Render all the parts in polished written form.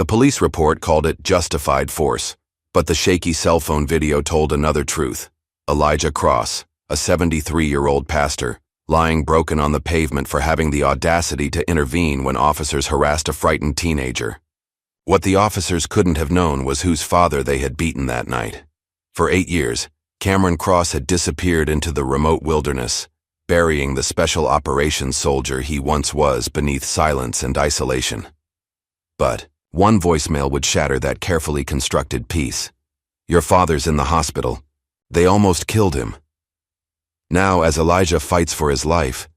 The police report called it justified force, but the shaky cell phone video told another truth. Elijah Cross, a 73-year-old pastor, lying broken on the pavement for having the audacity to intervene when officers harassed a frightened teenager. What the officers couldn't have known was whose father they had beaten that night. For 8 years, Cameron Cross had disappeared into the remote wilderness, burying the special operations soldier he once was beneath silence and isolation. But one voicemail would shatter that carefully constructed peace. "Your father's in the hospital. They almost killed him." Now, as Elijah fights for his life,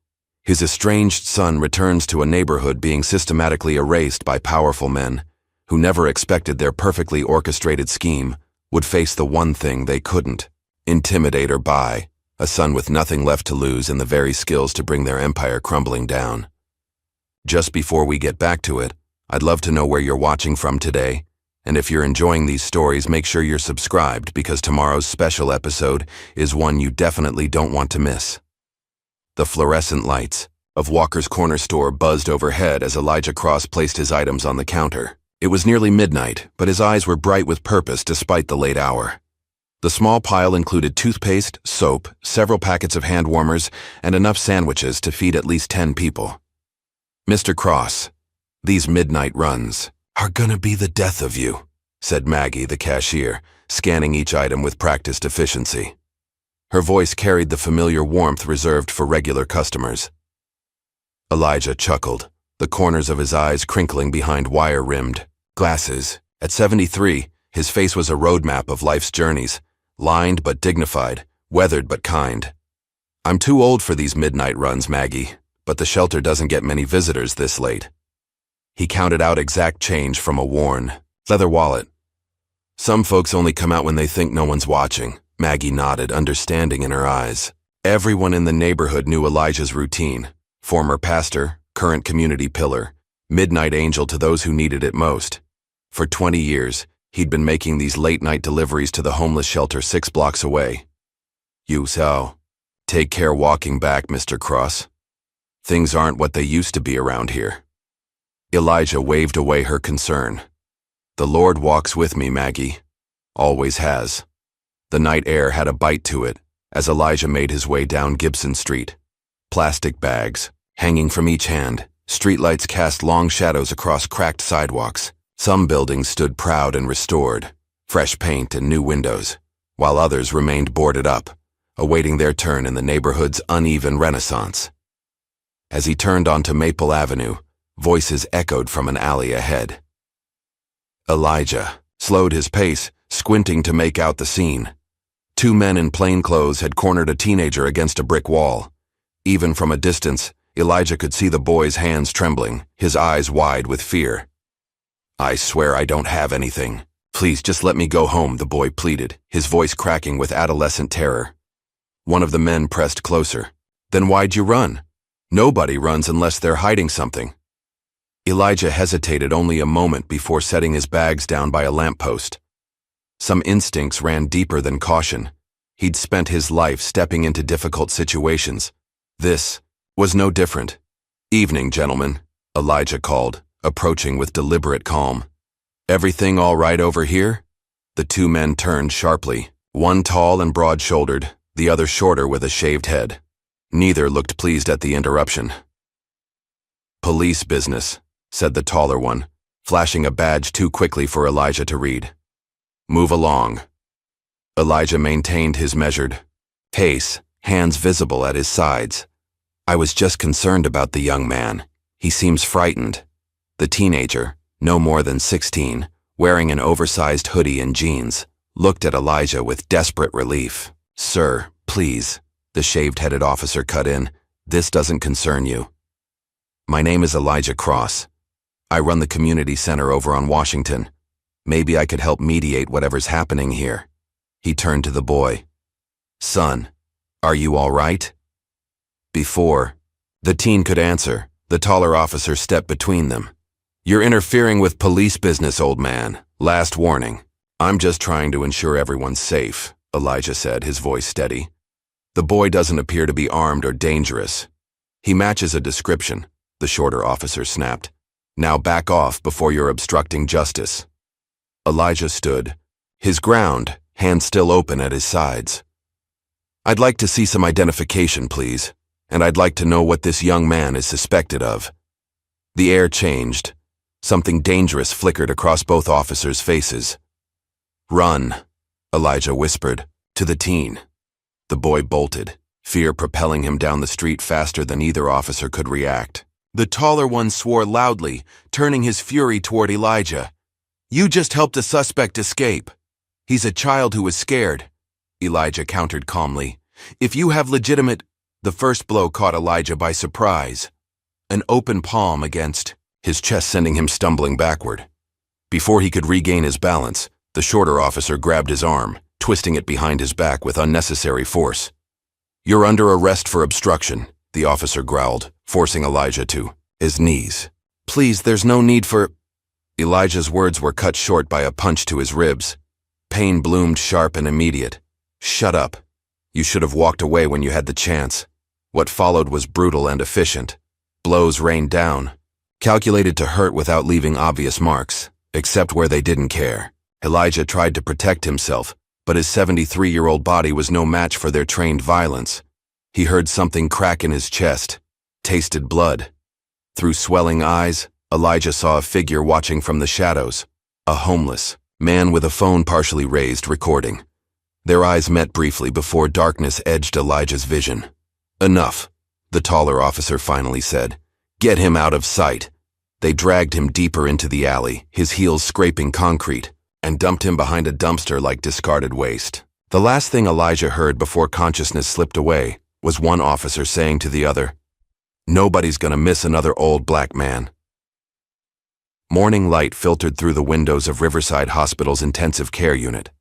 his estranged son returns to a neighborhood being systematically erased by powerful men who never expected their perfectly orchestrated scheme would face the one thing they couldn't: intimidate or buy, a son with nothing left to lose and the very skills to bring their empire crumbling down. Just before we get back to it, I'd love to know where you're watching from today, and if you're enjoying these stories, make sure you're subscribed because tomorrow's special episode is one you definitely don't want to miss. The fluorescent lights of Walker's Corner Store buzzed overhead as Elijah Cross placed his items on the counter. It was nearly midnight, but his eyes were bright with purpose despite the late hour. The small pile included toothpaste, soap, several packets of hand warmers, and enough sandwiches to feed at least 10 people. "Mr. Cross, these midnight runs are gonna be the death of you," said Maggie, the cashier, scanning each item with practiced efficiency. Her voice carried the familiar warmth reserved for regular customers. Elijah chuckled, the corners of his eyes crinkling behind wire-rimmed glasses. At 73, his face was a roadmap of life's journeys, lined but dignified, weathered but kind. "I'm too old for these midnight runs, Maggie, but the shelter doesn't get many visitors this late." He counted out exact change from a worn leather wallet. "Some folks only come out when they think no one's watching," Maggie nodded, understanding in her eyes. Everyone in the neighborhood knew Elijah's routine: former pastor, current community pillar, midnight angel to those who needed it most. For 20 years, he'd been making these late-night deliveries to the homeless shelter 6 blocks away. Take care walking back, Mr. Cross. Things aren't what they used to be around here." Elijah waved away her concern. "The Lord walks with me, Maggie. Always has." The night air had a bite to it as Elijah made his way down Gibson Street. Plastic bags hanging from each hand, streetlights cast long shadows across cracked sidewalks. Some buildings stood proud and restored, fresh paint and new windows, while others remained boarded up, awaiting their turn in the neighborhood's uneven renaissance. As he turned onto Maple Avenue, voices echoed from an alley ahead. Elijah slowed his pace, squinting to make out the scene. 2 men in plain clothes had cornered a teenager against a brick wall. Even from a distance, Elijah could see the boy's hands trembling, his eyes wide with fear. "I swear I don't have anything. Please just let me go home," the boy pleaded, his voice cracking with adolescent terror. One of the men pressed closer. "Then why'd you run? Nobody runs unless they're hiding something." Elijah hesitated only a moment before setting his bags down by a lamppost. Some instincts ran deeper than caution. He'd spent his life stepping into difficult situations. This was no different. "Evening, gentlemen," Elijah called, approaching with deliberate calm. "Everything all right over here?" The 2 men turned sharply, one tall and broad-shouldered, the other shorter with a shaved head. Neither looked pleased at the interruption. "Police business," said the taller one, flashing a badge too quickly for Elijah to read. "Move along." Elijah maintained his measured pace, hands visible at his sides. "I was just concerned about the young man. He seems frightened." The teenager, no more than 16, wearing an oversized hoodie and jeans, looked at Elijah with desperate relief. "Sir, please," the shaved-headed officer cut in, "this doesn't concern you. My name is Elijah Cross. I run the community center over on Washington. Maybe I could help mediate whatever's happening here." He turned to the boy. "Son, are you all right?" Before the teen could answer, the taller officer stepped between them. "You're interfering with police business, old man. Last warning." "I'm just trying to ensure everyone's safe," Elijah said, his voice steady. "The boy doesn't appear to be armed or dangerous." "He matches a description," the shorter officer snapped. Now back off before you're obstructing justice. Elijah stood, his ground, hands still open at his sides. I'd like to see some identification, please, and I'd like to know what this young man is suspected of. The air changed. Something dangerous flickered across both officers' faces. Run, Elijah whispered, to the teen. The boy bolted, fear propelling him down the street faster than either officer could react. The taller one swore loudly, turning his fury toward Elijah. You just helped a suspect escape. He's a child who is scared, Elijah countered calmly. If you have legitimate... The first blow caught Elijah by surprise. An open palm against his chest, sending him stumbling backward. Before he could regain his balance, the shorter officer grabbed his arm, twisting it behind his back with unnecessary force. You're under arrest for obstruction, the officer growled, forcing Elijah to his knees. Please, there's no need for... Elijah's words were cut short by a punch to his ribs. Pain bloomed sharp and immediate. Shut up. You should have walked away when you had the chance. What followed was brutal and efficient. Blows rained down, calculated to hurt without leaving obvious marks, except where they didn't care. Elijah tried to protect himself, but his 73-year-old body was no match for their trained violence. He heard something crack in his chest, tasted blood. Through swelling eyes, Elijah saw a figure watching from the shadows, a homeless man with a phone partially raised, recording. Their eyes met briefly before darkness edged Elijah's vision. Enough, the taller officer finally said. Get him out of sight. They dragged him deeper into the alley, his heels scraping concrete, and dumped him behind a dumpster like discarded waste. The last thing Elijah heard before consciousness slipped away was one officer saying to the other, "Nobody's gonna miss another old black man." Morning light filtered through the windows of Riverside Hospital's intensive care unit.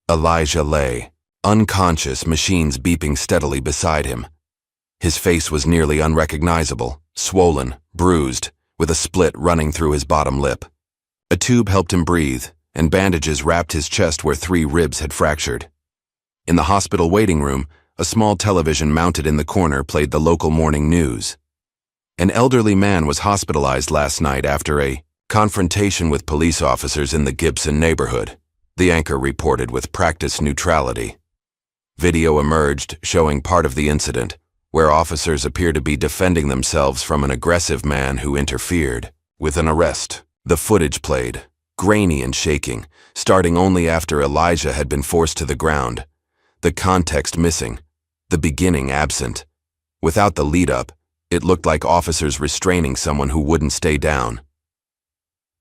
Elijah lay, unconscious, machines beeping steadily beside him. His face was nearly unrecognizable, swollen, bruised, with a split running through his bottom lip. A tube helped him breathe, and bandages wrapped his chest where 3 ribs had fractured. In the hospital waiting room, a small television mounted in the corner played the local morning news. An elderly man was hospitalized last night after a confrontation with police officers in the Gibson neighborhood, the anchor reported with practiced neutrality. Video emerged showing part of the incident, where officers appear to be defending themselves from an aggressive man who interfered with an arrest. The footage played, grainy and shaking, starting only after Elijah had been forced to the ground. The context missing, the beginning absent. Without the lead-up, it looked like officers restraining someone who wouldn't stay down.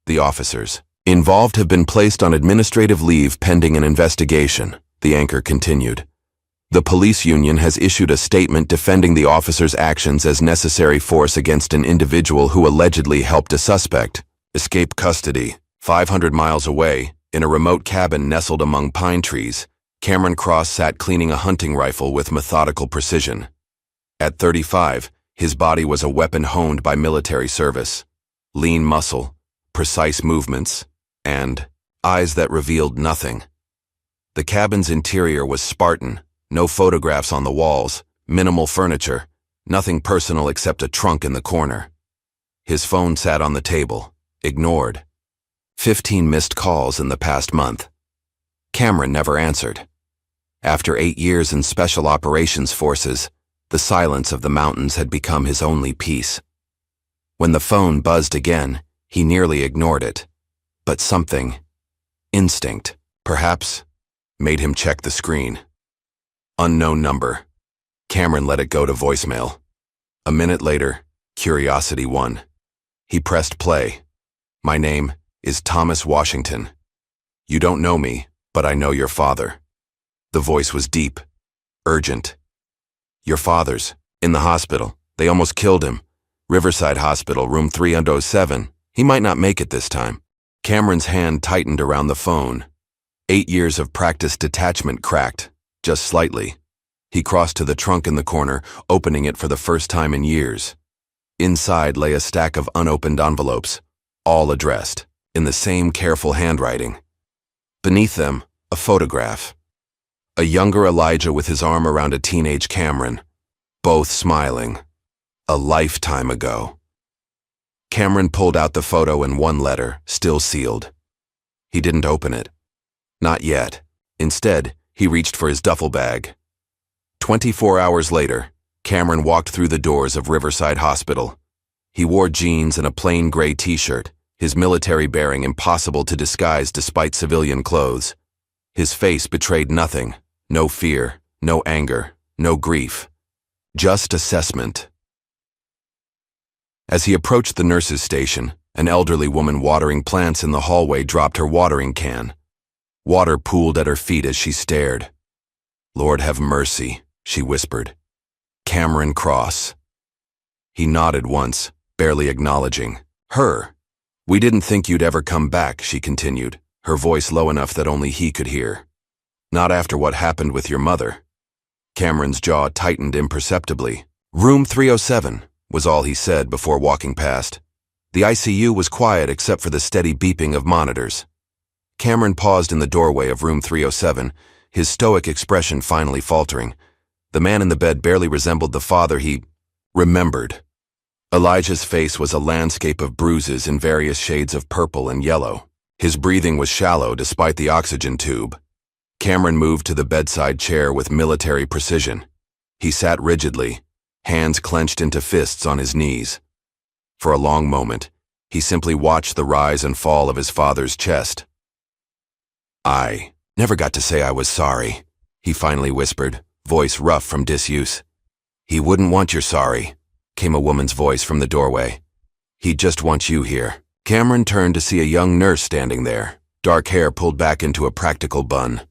The officers involved have been placed on administrative leave pending an investigation, the anchor continued. The police union has issued a statement defending the officers' actions as necessary force against an individual who allegedly helped a suspect escape custody. 500 miles away, in a remote cabin nestled among pine trees, Cameron Cross sat cleaning a hunting rifle with methodical precision. At 35, his body was a weapon honed by military service. Lean muscle, precise movements, and eyes that revealed nothing. The cabin's interior was Spartan, no photographs on the walls, minimal furniture, nothing personal except a trunk in the corner. His phone sat on the table, ignored. 15 missed calls in the past month. Cameron never answered. After 8 years in Special Operations Forces, the silence of the mountains had become his only peace. When the phone buzzed again, he nearly ignored it. But something, instinct, perhaps, made him check the screen. Unknown number. Cameron let it go to voicemail. A minute later, curiosity won. He pressed play. My name is Thomas Washington. You don't know me, but I know your father. The voice was deep, urgent. Your father's in the hospital. They almost killed him. Riverside Hospital, room 307. He might not make it this time. Cameron's hand tightened around the phone. 8 years of practiced detachment cracked, just slightly. He crossed to the trunk in the corner, opening it for the first time in years. Inside lay a stack of unopened envelopes, all addressed, in the same careful handwriting. Beneath them, a photograph. A younger Elijah with his arm around a teenage Cameron, both smiling. A lifetime ago. Cameron pulled out the photo and one letter, still sealed. He didn't open it. Not yet. Instead, he reached for his duffel bag. 24 hours later, Cameron walked through the doors of Riverside Hospital. He wore jeans and a plain gray t-shirt, his military bearing impossible to disguise despite civilian clothes. His face betrayed nothing, no fear, no anger, no grief. Just assessment. As he approached the nurse's station, an elderly woman watering plants in the hallway dropped her watering can. Water pooled at her feet as she stared. "Lord have mercy," she whispered. "Cameron Cross." He nodded once, barely acknowledging. "Her. We didn't think you'd ever come back," she continued, her voice low enough that only he could hear. "Not after what happened with your mother." Cameron's jaw tightened imperceptibly. "Room 307, was all he said before walking past. The ICU was quiet except for the steady beeping of monitors. Cameron paused in the doorway of room 307, his stoic expression finally faltering. The man in the bed barely resembled the father he remembered. Elijah's face was a landscape of bruises in various shades of purple and yellow. His breathing was shallow despite the oxygen tube. Cameron moved to the bedside chair with military precision. He sat rigidly, hands clenched into fists on his knees. For a long moment, he simply watched the rise and fall of his father's chest. "I never got to say I was sorry," he finally whispered, voice rough from disuse. "He wouldn't want your sorry," came a woman's voice from the doorway. "He'd just want you here." Cameron turned to see a young nurse standing there, dark hair pulled back into a practical bun.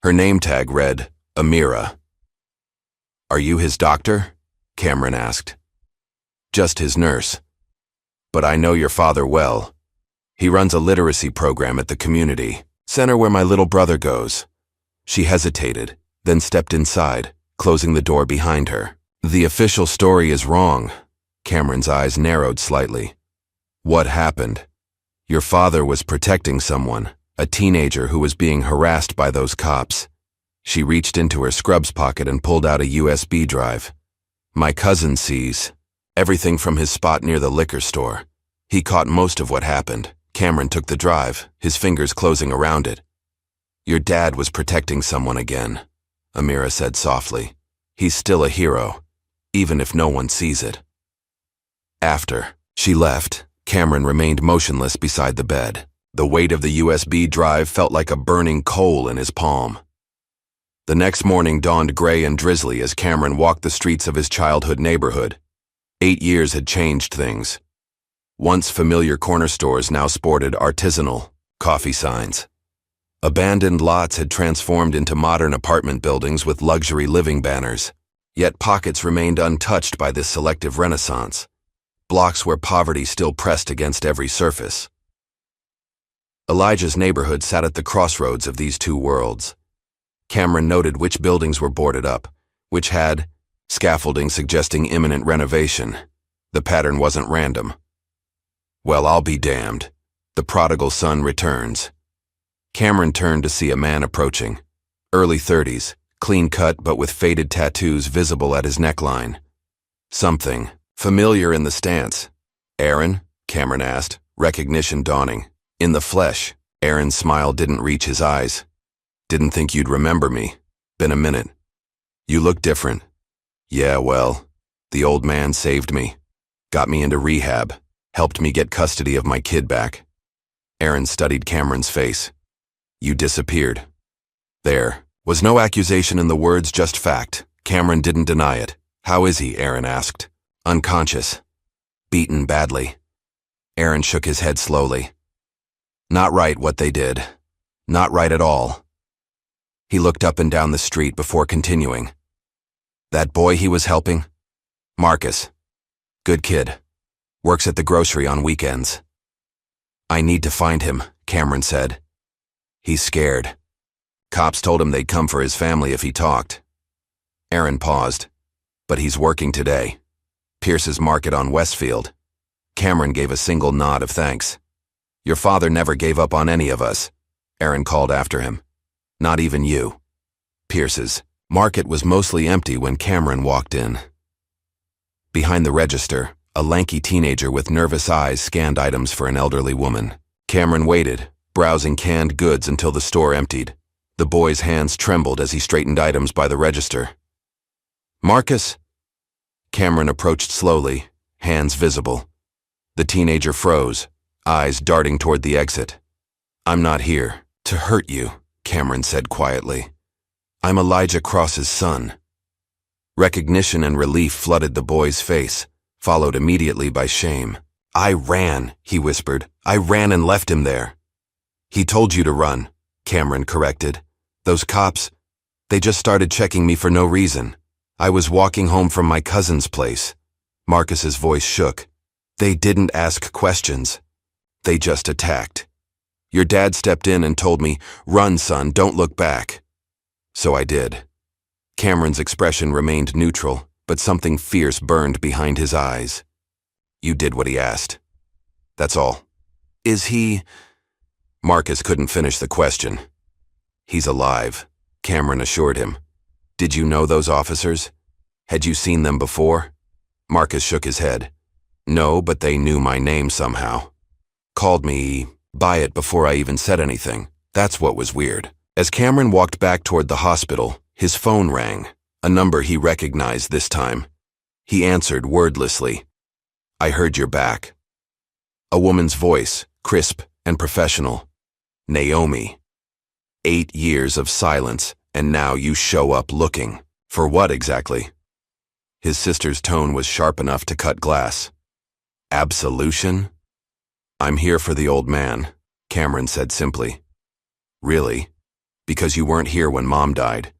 Her name tag read, Amira. "Are you his doctor?" Cameron asked. "Just his nurse. But I know your father well. He runs a literacy program at the community center where my little brother goes." She hesitated, then stepped inside, closing the door behind her. "The official story is wrong." Cameron's eyes narrowed slightly. "What happened? Your father was protecting someone, a teenager who was being harassed by those cops." She reached into her scrubs pocket and pulled out a USB drive. "My cousin sees everything from his spot near the liquor store. He caught most of what happened." Cameron took the drive, his fingers closing around it. "Your dad was protecting someone again," Amira said softly. "He's still a hero, even if no one sees it." After she left, Cameron remained motionless beside the bed. The weight of the USB drive felt like a burning coal in his palm. The next morning dawned gray and drizzly as Cameron walked the streets of his childhood neighborhood. 8 years had changed things. Once familiar corner stores now sported artisanal coffee signs. Abandoned lots had transformed into modern apartment buildings with luxury living banners. Yet pockets remained untouched by this selective renaissance. Blocks where poverty still pressed against every surface. Elijah's neighborhood sat at the crossroads of these two worlds. Cameron noted which buildings were boarded up, which had scaffolding suggesting imminent renovation. The pattern wasn't random. "Well, I'll be damned. The prodigal son returns." Cameron turned to see a man approaching. Early 30s, clean cut but with faded tattoos visible at his neckline. Something familiar in the stance. "Aaron?" Cameron asked, recognition dawning. In the flesh, Aaron's smile didn't reach his eyes. "Didn't think you'd remember me. Been a minute. You look different." "Yeah, well, the old man saved me. Got me into rehab. Helped me get custody of my kid back." Aaron studied Cameron's face. "You disappeared." There was no accusation in the words, just fact. Cameron didn't deny it. "How is he?" Aaron asked. "Unconscious. Beaten badly." Aaron shook his head slowly. "Not right what they did. Not right at all." He looked up and down the street before continuing. "That boy he was helping? Marcus. Good kid. Works at the grocery on weekends." "I need to find him," Cameron said. "He's scared. Cops told him they'd come for his family if he talked." Aaron paused. "But he's working today. Pierce's Market on Westfield." Cameron gave a single nod of thanks. "Your father never gave up on any of us," Aaron called after him. "Not even you." Pierce's Market was mostly empty when Cameron walked in. Behind the register, A lanky teenager with nervous eyes scanned items for an elderly woman. Cameron waited, browsing canned goods until the store emptied. The boy's hands trembled as he straightened items by the register. "Marcus?" Cameron approached slowly, hands visible. The teenager froze, eyes darting toward the exit. "I'm not here to hurt you," Cameron said quietly. "I'm Elijah Cross's son." Recognition and relief flooded the boy's face, followed immediately by shame. "I ran," he whispered. "I ran and left him there." "He told you to run," Cameron corrected. "Those cops, they just started checking me for no reason. I was walking home from my cousin's place." Marcus's voice shook. "They didn't ask questions. They just attacked. Your dad stepped in and told me, 'Run, son, don't look back.' So I did." Cameron's expression remained neutral, but something fierce burned behind his eyes. "You did what he asked. That's all." "Is he—" Marcus couldn't finish the question. "He's alive," Cameron assured him. "Did you know those officers? Had you seen them before?" Marcus shook his head. "No, but they knew my name somehow. Called me by it before I even said anything. That's what was weird." As Cameron walked back toward the hospital, his phone rang, a number he recognized this time. He answered wordlessly. "I heard you're back." A woman's voice, crisp and professional. "Naomi. 8 years of silence, and now you show up looking. For what exactly?" His sister's tone was sharp enough to cut glass. "Absolution?" "I'm here for the old man," Cameron said simply. "Really? Because you weren't here when Mom died.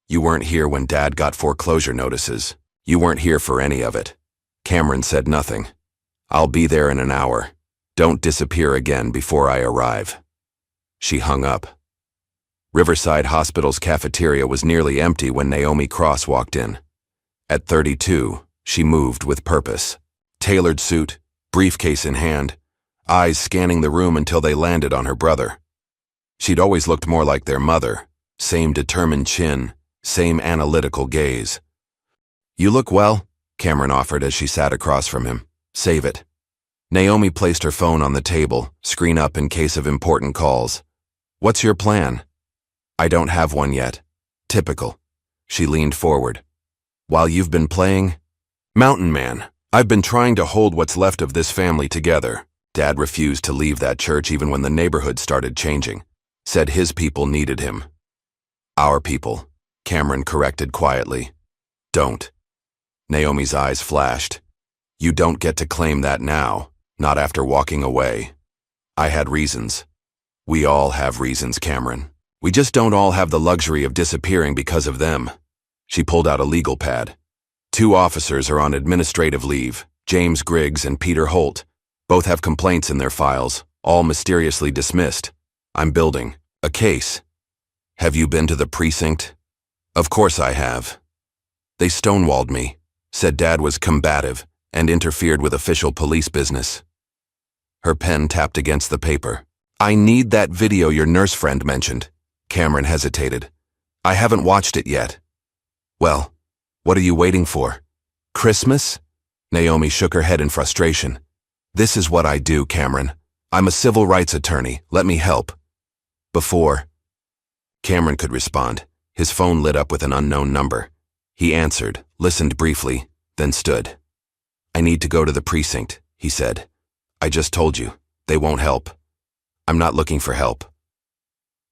You weren't here when Dad got foreclosure notices. You weren't here for any of it." Cameron said nothing. "I'll be there in an hour. Don't disappear again before I arrive." She hung up. Riverside Hospital's cafeteria was nearly empty when Naomi Cross walked in. At 32, she moved with purpose. Tailored suit, briefcase in hand, eyes scanning the room until they landed on her brother. She'd always looked more like their mother, same determined chin, same analytical gaze. "You look well," Cameron offered as she sat across from him. "Save it." Naomi placed her phone on the table, screen up in case of important calls. "What's your plan?" "I don't have one yet." "Typical." She leaned forward. "While you've been playing?" "Mountain Man. I've been trying to hold what's left of this family together." Dad refused to leave that church even when the neighborhood started changing. Said his people needed him. "Our people," Cameron corrected quietly. "Don't." Naomi's eyes flashed. "You don't get to claim that now, not after walking away." "I had reasons." "We all have reasons, Cameron. We just don't all have the luxury of disappearing because of them." She pulled out a legal pad. 2 officers are on administrative leave, James Griggs and Peter Holt. Both have complaints in their files, all mysteriously dismissed. I'm building a case. "Have you been to the precinct?" "Of course I have." "They stonewalled me," said Dad was combative and interfered with official police business. Her pen tapped against the paper. "I need that video your nurse friend mentioned." Cameron hesitated. "I haven't watched it yet." "Well, what are you waiting for? Christmas?" Naomi shook her head in frustration. "This is what I do, Cameron. I'm a civil rights attorney. Let me help." "Before." Cameron could respond. His phone lit up with an unknown number. He answered, listened briefly, then stood. "I need to go to the precinct," he said. "I just told you. They won't help. I'm not looking for help."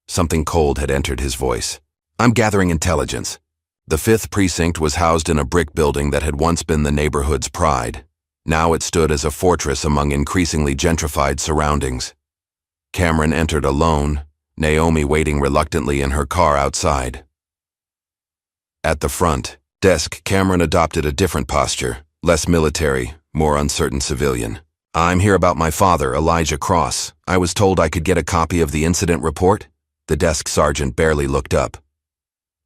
Something cold had entered his voice. "I'm gathering intelligence." The 5th precinct was housed in a brick building that had once been the neighborhood's pride. Now it stood as a fortress among increasingly gentrified surroundings. Cameron entered alone, Naomi waiting reluctantly in her car outside. At the front desk, Cameron adopted a different posture, less military, more uncertain civilian. "I'm here about my father, Elijah Cross. I was told I could get a copy of the incident report." The desk sergeant barely looked up.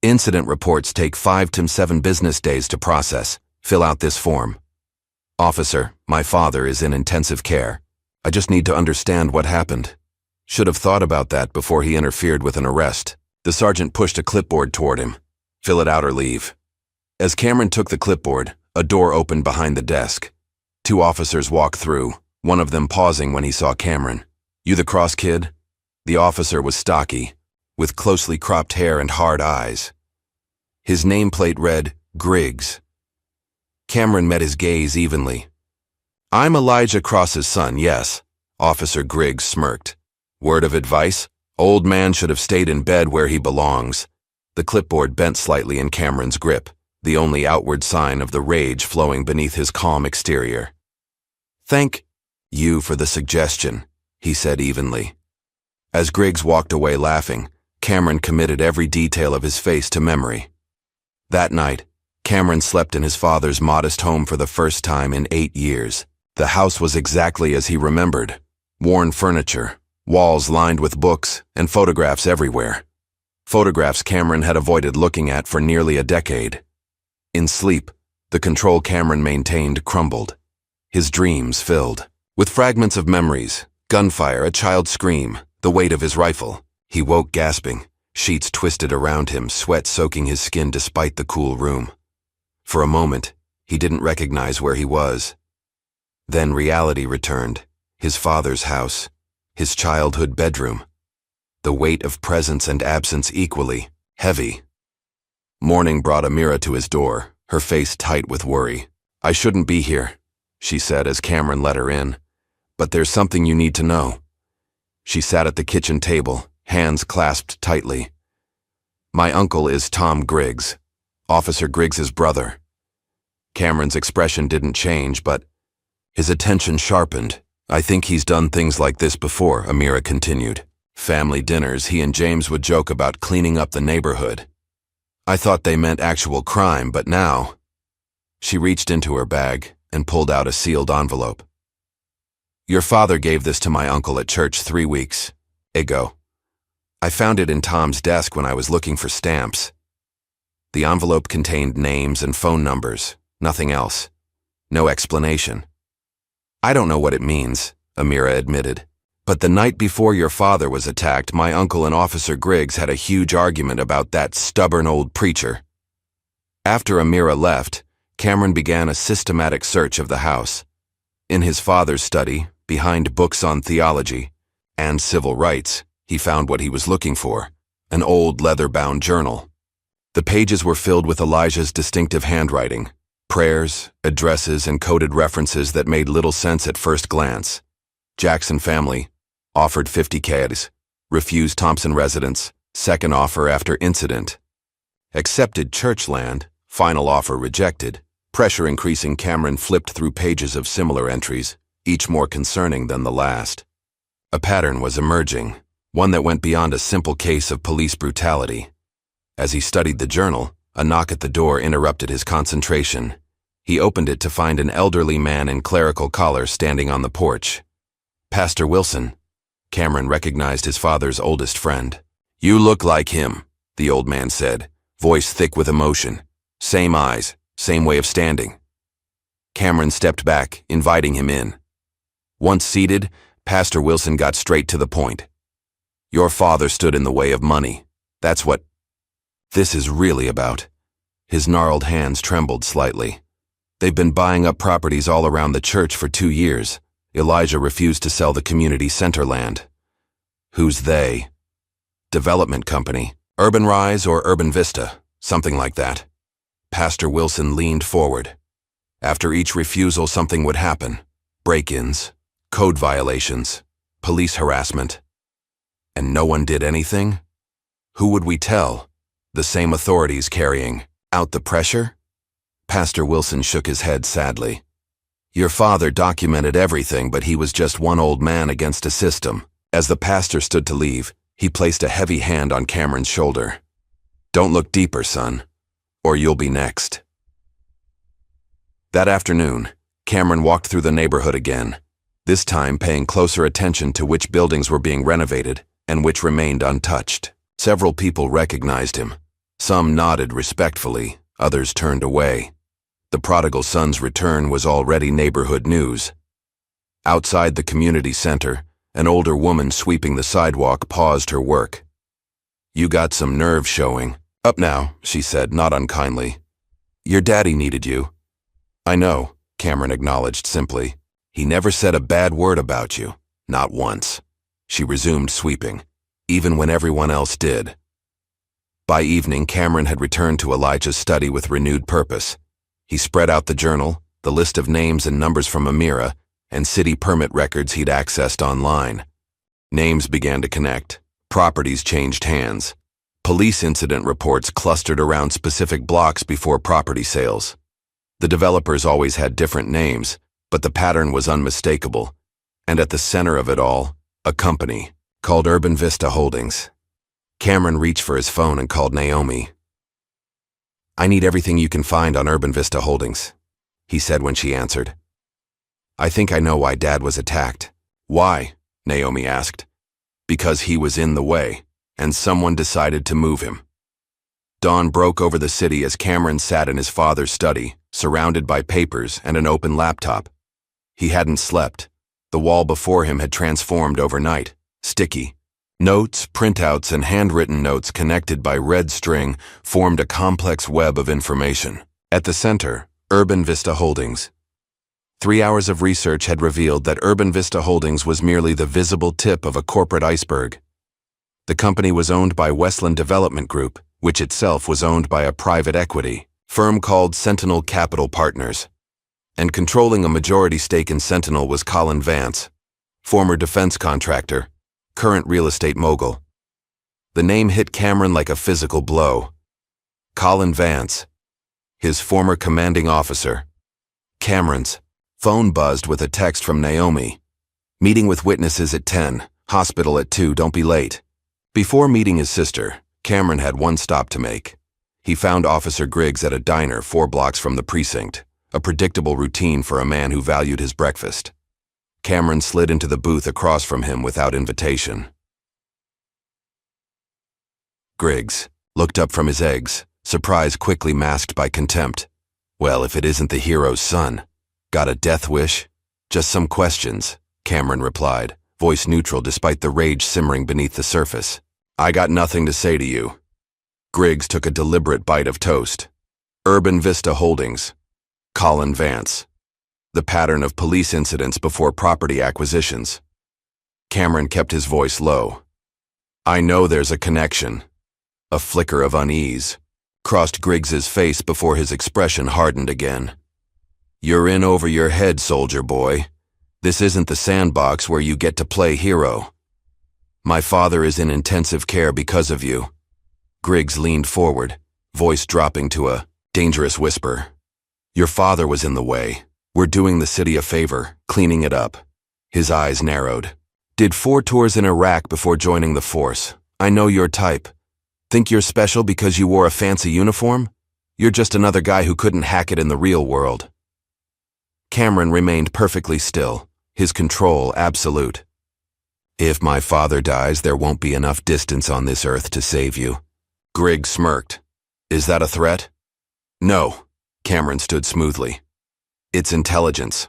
"Incident reports take 5 to 7 business days to process. Fill out this form." "Officer, my father is in intensive care. I just need to understand what happened." Should have thought about that before he interfered with an arrest. The sergeant pushed a clipboard toward him. "Fill it out or leave." As Cameron took the clipboard, a door opened behind the desk. Two officers walked through, one of them pausing when he saw Cameron. "You the Cross kid?" The officer was stocky, with closely cropped hair and hard eyes. His nameplate read, Griggs. Cameron met his gaze evenly. "I'm Elijah Cross's son, yes," Officer Griggs smirked. "Word of advice? Old man should have stayed in bed where he belongs." The clipboard bent slightly in Cameron's grip, the only outward sign of the rage flowing beneath his calm exterior. "Thank you for the suggestion," he said evenly. As Griggs walked away laughing, Cameron committed every detail of his face to memory. That night, Cameron slept in his father's modest home for the first time in 8 years. The house was exactly as he remembered. Worn furniture, walls lined with books, and photographs everywhere. Photographs Cameron had avoided looking at for nearly a decade. In sleep, the control Cameron maintained crumbled. His dreams filled with fragments of memories, gunfire, a child's scream, the weight of his rifle. He woke gasping, sheets twisted around him, sweat soaking his skin despite the cool room. For a moment, he didn't recognize where he was. Then reality returned, his father's house, his childhood bedroom. The weight of presence and absence equally heavy. Morning brought Amira to his door, her face tight with worry. "I shouldn't be here," she said as Cameron let her in. "But there's something you need to know." She sat at the kitchen table, hands clasped tightly. "My uncle is Tom Griggs, Officer Griggs's brother." Cameron's expression didn't change, but his attention sharpened. "I think he's done things like this before," Amira continued. "Family dinners, he and James would joke about cleaning up the neighborhood. I thought they meant actual crime, but now..." She reached into her bag and pulled out a sealed envelope. "Your father gave this to my uncle at church 3 weeks ago. I found it in Tom's desk when I was looking for stamps." The envelope contained names and phone numbers, nothing else. No explanation. "I don't know what it means," Amira admitted. "But the night before your father was attacked, my uncle and Officer Griggs had a huge argument about that stubborn old preacher." After Amira left, Cameron began a systematic search of the house. In his father's study, behind books on theology and civil rights, he found what he was looking for, an old leather-bound journal. The pages were filled with Elijah's distinctive handwriting, prayers, addresses, and coded references that made little sense at first glance. Jackson family, offered 50Ks, refused Thompson residence, second offer after incident. Accepted church land, final offer rejected. Pressure increasing, Cameron flipped through pages of similar entries, each more concerning than the last. A pattern was emerging, one that went beyond a simple case of police brutality. As he studied the journal, a knock at the door interrupted his concentration. He opened it to find an elderly man in clerical collar standing on the porch. "Pastor Wilson." Cameron recognized his father's oldest friend. "You look like him," the old man said, voice thick with emotion. "Same eyes, same way of standing." Cameron stepped back, inviting him in. Once seated, Pastor Wilson got straight to the point. "Your father stood in the way of money. That's what this is really about." His gnarled hands trembled slightly. "They've been buying up properties all around the church for 2 years. Elijah refused to sell the community center land." "Who's they?" "Development company. Urban Rise or Urban Vista, something like that." Pastor Wilson leaned forward. After each refusal, something would happen. Break-ins, code violations, police harassment. And no one did anything? Who would we tell? The same authorities carrying out the pressure? Pastor Wilson shook his head sadly. "Your father documented everything, but he was just one old man against a system." As the pastor stood to leave, he placed a heavy hand on Cameron's shoulder. "Don't look deeper, son, or you'll be next." That afternoon, Cameron walked through the neighborhood again, this time paying closer attention to which buildings were being renovated and which remained untouched. Several people recognized him. Some nodded respectfully, others turned away. The prodigal son's return was already neighborhood news. Outside the community center, an older woman sweeping the sidewalk paused her work. "You got some nerve showing. Up now," she said, not unkindly. "Your daddy needed you." "I know," Cameron acknowledged simply. He never said a bad word about you. Not once. She resumed sweeping, even when everyone else did. By evening, Cameron had returned to Elijah's study with renewed purpose. He spread out the journal, the list of names and numbers from Amira, and city permit records he'd accessed online. Names began to connect. Properties changed hands. Police incident reports clustered around specific blocks before property sales. The developers always had different names, but the pattern was unmistakable. And at the center of it all, a company called Urban Vista Holdings. Cameron reached for his phone and called Naomi. "I need everything you can find on Urban Vista Holdings," he said when she answered. "I think I know why Dad was attacked." "Why?" Naomi asked. "Because he was in the way, and someone decided to move him." Dawn broke over the city as Cameron sat in his father's study, surrounded by papers and an open laptop. He hadn't slept. The wall before him had transformed overnight, sticky. Notes, printouts, and handwritten notes connected by red string formed a complex web of information. At the center, Urban Vista Holdings. 3 hours of research had revealed that Urban Vista Holdings was merely the visible tip of a corporate iceberg. The company was owned by Westland Development Group, which itself was owned by a private equity firm called Sentinel Capital Partners. And controlling a majority stake in Sentinel was Colin Vance, former defense contractor, current real estate mogul. The name hit Cameron like a physical blow. Colin Vance, his former commanding officer. Cameron's phone buzzed with a text from Naomi. "Meeting with witnesses at 10, hospital at 2, don't be late." Before meeting his sister, Cameron had one stop to make. He found Officer Griggs at a diner 4 blocks from the precinct, a predictable routine for a man who valued his breakfast. Cameron slid into the booth across from him without invitation. Griggs looked up from his eggs, surprise quickly masked by contempt. "Well, if it isn't the hero's son. Got a death wish?" "Just some questions," Cameron replied, voice neutral despite the rage simmering beneath the surface. "I got nothing to say to you." Griggs took a deliberate bite of toast. Urban Vista Holdings. Colin Vance. The pattern of police incidents before property acquisitions. Cameron kept his voice low. "I know there's a connection." A flicker of unease crossed Griggs's face before his expression hardened again. "You're in over your head, soldier boy. This isn't the sandbox where you get to play hero. My father is in intensive care because of you." Griggs leaned forward, voice dropping to a dangerous whisper. "Your father was in the way. We're doing the city a favor, cleaning it up." His eyes narrowed. "Did 4 tours in Iraq before joining the force. I know your type. Think you're special because you wore a fancy uniform? You're just another guy who couldn't hack it in the real world." Cameron remained perfectly still, his control absolute. "If my father dies, there won't be enough distance on this earth to save you." Griggs smirked. "Is that a threat?" "No." Cameron stood smoothly. "It's intelligence."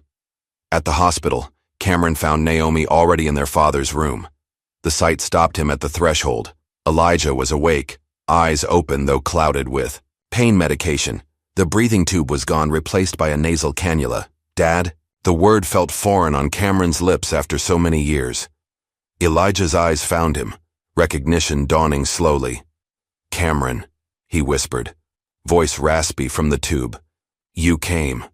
At the hospital, Cameron found Naomi already in their father's room. The sight stopped him at the threshold. Elijah was awake, eyes open though clouded with pain medication. The breathing tube was gone, replaced by a nasal cannula. "Dad?" The word felt foreign on Cameron's lips after so many years. Elijah's eyes found him, recognition dawning slowly. "Cameron," he whispered, voice raspy from the tube. "You came."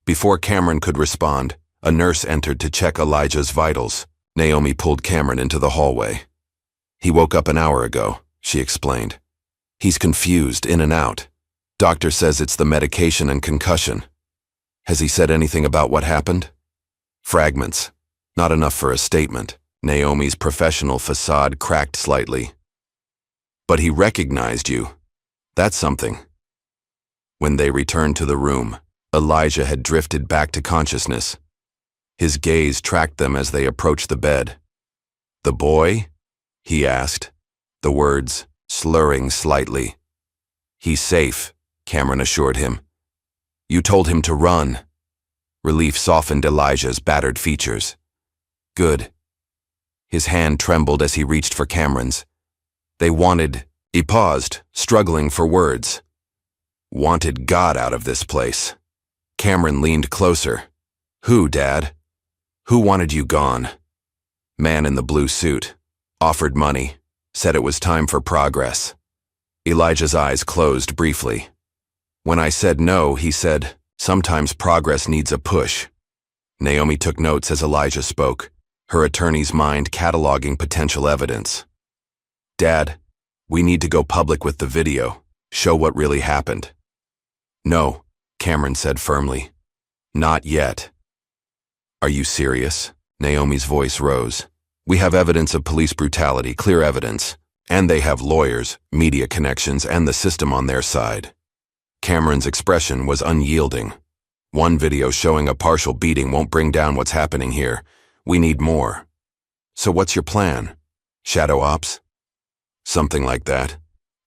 Before Cameron could respond, a nurse entered to check Elijah's vitals. Naomi pulled Cameron into the hallway. "He woke up an hour ago," she explained. "He's confused, in and out. Doctor says it's the medication and concussion." "Has he said anything about what happened?" "Fragments. Not enough for a statement." Naomi's professional facade cracked slightly. "But he recognized you. That's something." When they returned to the room, Elijah had drifted back to consciousness. His gaze tracked them as they approached the bed. "The boy?" he asked, the words slurring slightly. "He's safe," Cameron assured him. "You told him to run." Relief softened Elijah's battered features. "Good." His hand trembled as he reached for Cameron's. "They wanted..." He paused, struggling for words. "Wanted God out of this place." Cameron leaned closer. Who, Dad? Who wanted you gone? Man in the blue suit. Offered money. Said it was time for progress. Elijah's eyes closed briefly. When I said no, he said, sometimes progress needs a push. Naomi took notes as Elijah spoke, her attorney's mind cataloging potential evidence. Dad, we need to go public with the video, show what really happened. No, Cameron said firmly. Not yet. Are you serious? Naomi's voice rose. We have evidence of police brutality, clear evidence, and they have lawyers, media connections, and the system on their side. Cameron's expression was unyielding. One video showing a partial beating won't bring down what's happening here. We need more. So what's your plan? Shadow ops? Something like that.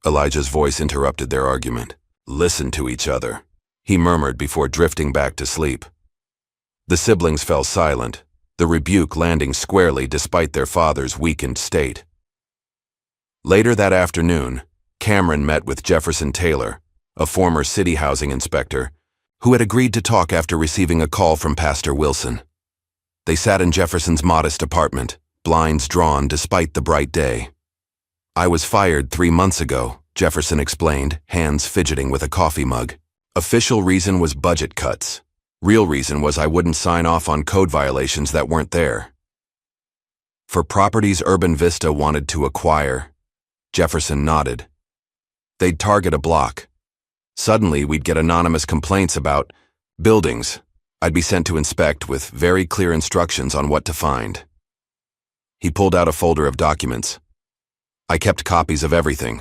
Elijah's voice interrupted their argument. Listen to each other, he murmured before drifting back to sleep. The siblings fell silent, the rebuke landing squarely despite their father's weakened state. Later that afternoon, Cameron met with Jefferson Taylor, a former city housing inspector, who had agreed to talk after receiving a call from Pastor Wilson. They sat in Jefferson's modest apartment, blinds drawn despite the bright day. I was fired 3 months ago, Jefferson explained, hands fidgeting with a coffee mug. Official reason was budget cuts. Real reason was I wouldn't sign off on code violations that weren't there. For properties Urban Vista wanted to acquire, Jefferson nodded. They'd target a block. Suddenly, we'd get anonymous complaints about buildings. I'd be sent to inspect with very clear instructions on what to find. He pulled out a folder of documents. I kept copies of everything.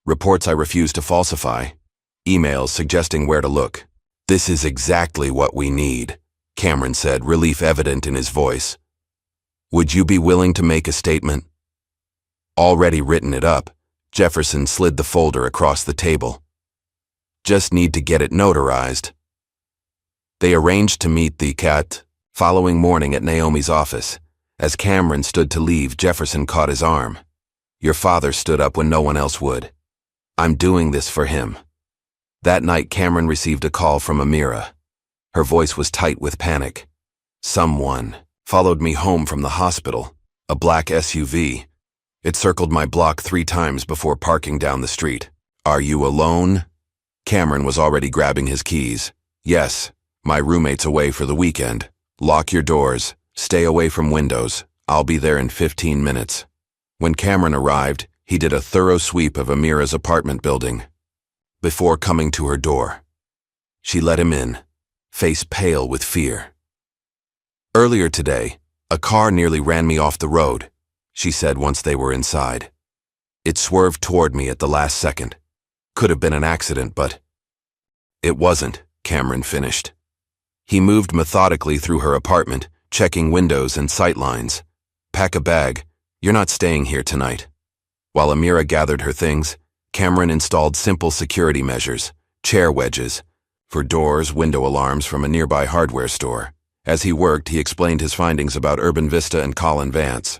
Reports I refused to falsify. Emails suggesting where to look. This is exactly what we need, Cameron said, relief evident in his voice. Would you be willing to make a statement? Already written it up, Jefferson slid the folder across the table. Just need to get it notarized. They arranged to meet the following morning at Naomi's office. As Cameron stood to leave, Jefferson caught his arm. Your father stood up when no one else would. I'm doing this for him. That night, Cameron received a call from Amira. Her voice was tight with panic. Someone followed me home from the hospital, a black SUV. It circled my block 3 times before parking down the street. Are you alone? Cameron was already grabbing his keys. Yes, my roommate's away for the weekend. Lock your doors. Stay away from windows. I'll be there in 15 minutes. When Cameron arrived, he did a thorough sweep of Amira's apartment building before coming to her door. She let him in, face pale with fear. Earlier today, a car nearly ran me off the road, she said once they were inside. It swerved toward me at the last second. Could have been an accident, but it wasn't, Cameron finished. He moved methodically through her apartment, checking windows and sightlines. Pack a bag. You're not staying here tonight. While Amira gathered her things, Cameron installed simple security measures, chair wedges, for doors, window alarms from a nearby hardware store. As he worked, he explained his findings about Urban Vista and Colin Vance.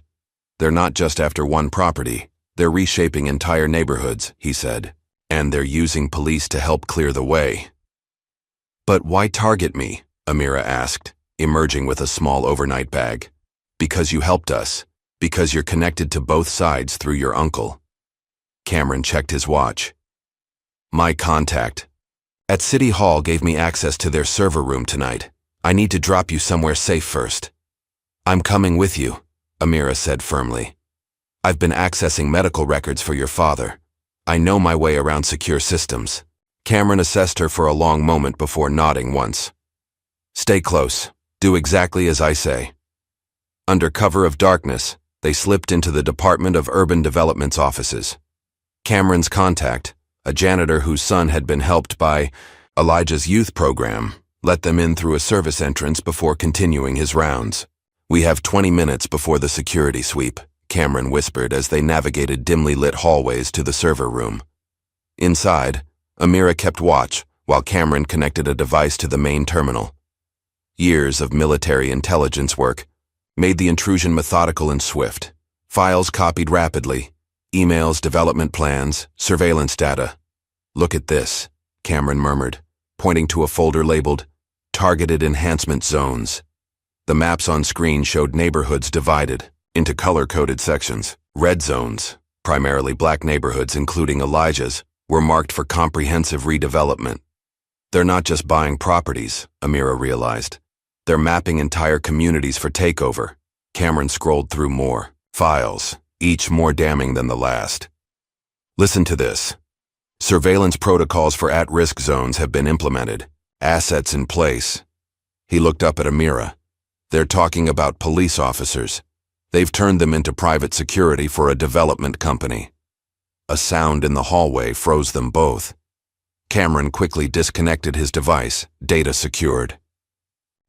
They're not just after one property. They're reshaping entire neighborhoods, he said. And they're using police to help clear the way. But why target me? Amira asked, emerging with a small overnight bag. Because you helped us. Because you're connected to both sides through your uncle. Cameron checked his watch. My contact at City Hall gave me access to their server room tonight. I need to drop you somewhere safe first. I'm coming with you, Amira said firmly. I've been accessing medical records for your father. I know my way around secure systems. Cameron assessed her for a long moment before nodding once. Stay close. Do exactly as I say. Under cover of darkness, they slipped into the Department of Urban Development's offices. Cameron's contact, a janitor whose son had been helped by Elijah's youth program, let them in through a service entrance before continuing his rounds. We have 20 minutes before the security sweep, Cameron whispered as they navigated dimly lit hallways to the server room. Inside, Amira kept watch while Cameron connected a device to the main terminal. Years of military intelligence work made the intrusion methodical and swift. Files copied rapidly, emails, development plans, surveillance data. Look at this, Cameron murmured, pointing to a folder labeled Targeted enhancement zones. The maps on screen showed neighborhoods divided into color-coded sections. Red zones, primarily black neighborhoods including Elijah's, were marked for comprehensive redevelopment. They're not just buying properties, Amira realized. They're mapping entire communities for takeover. Cameron scrolled through more files, each more damning than the last. Listen to this. Surveillance protocols for at-risk zones have been implemented. Assets in place. He looked up at Amira. They're talking about police officers. They've turned them into private security for a development company. A sound in the hallway froze them both. Cameron quickly disconnected his device, data secured.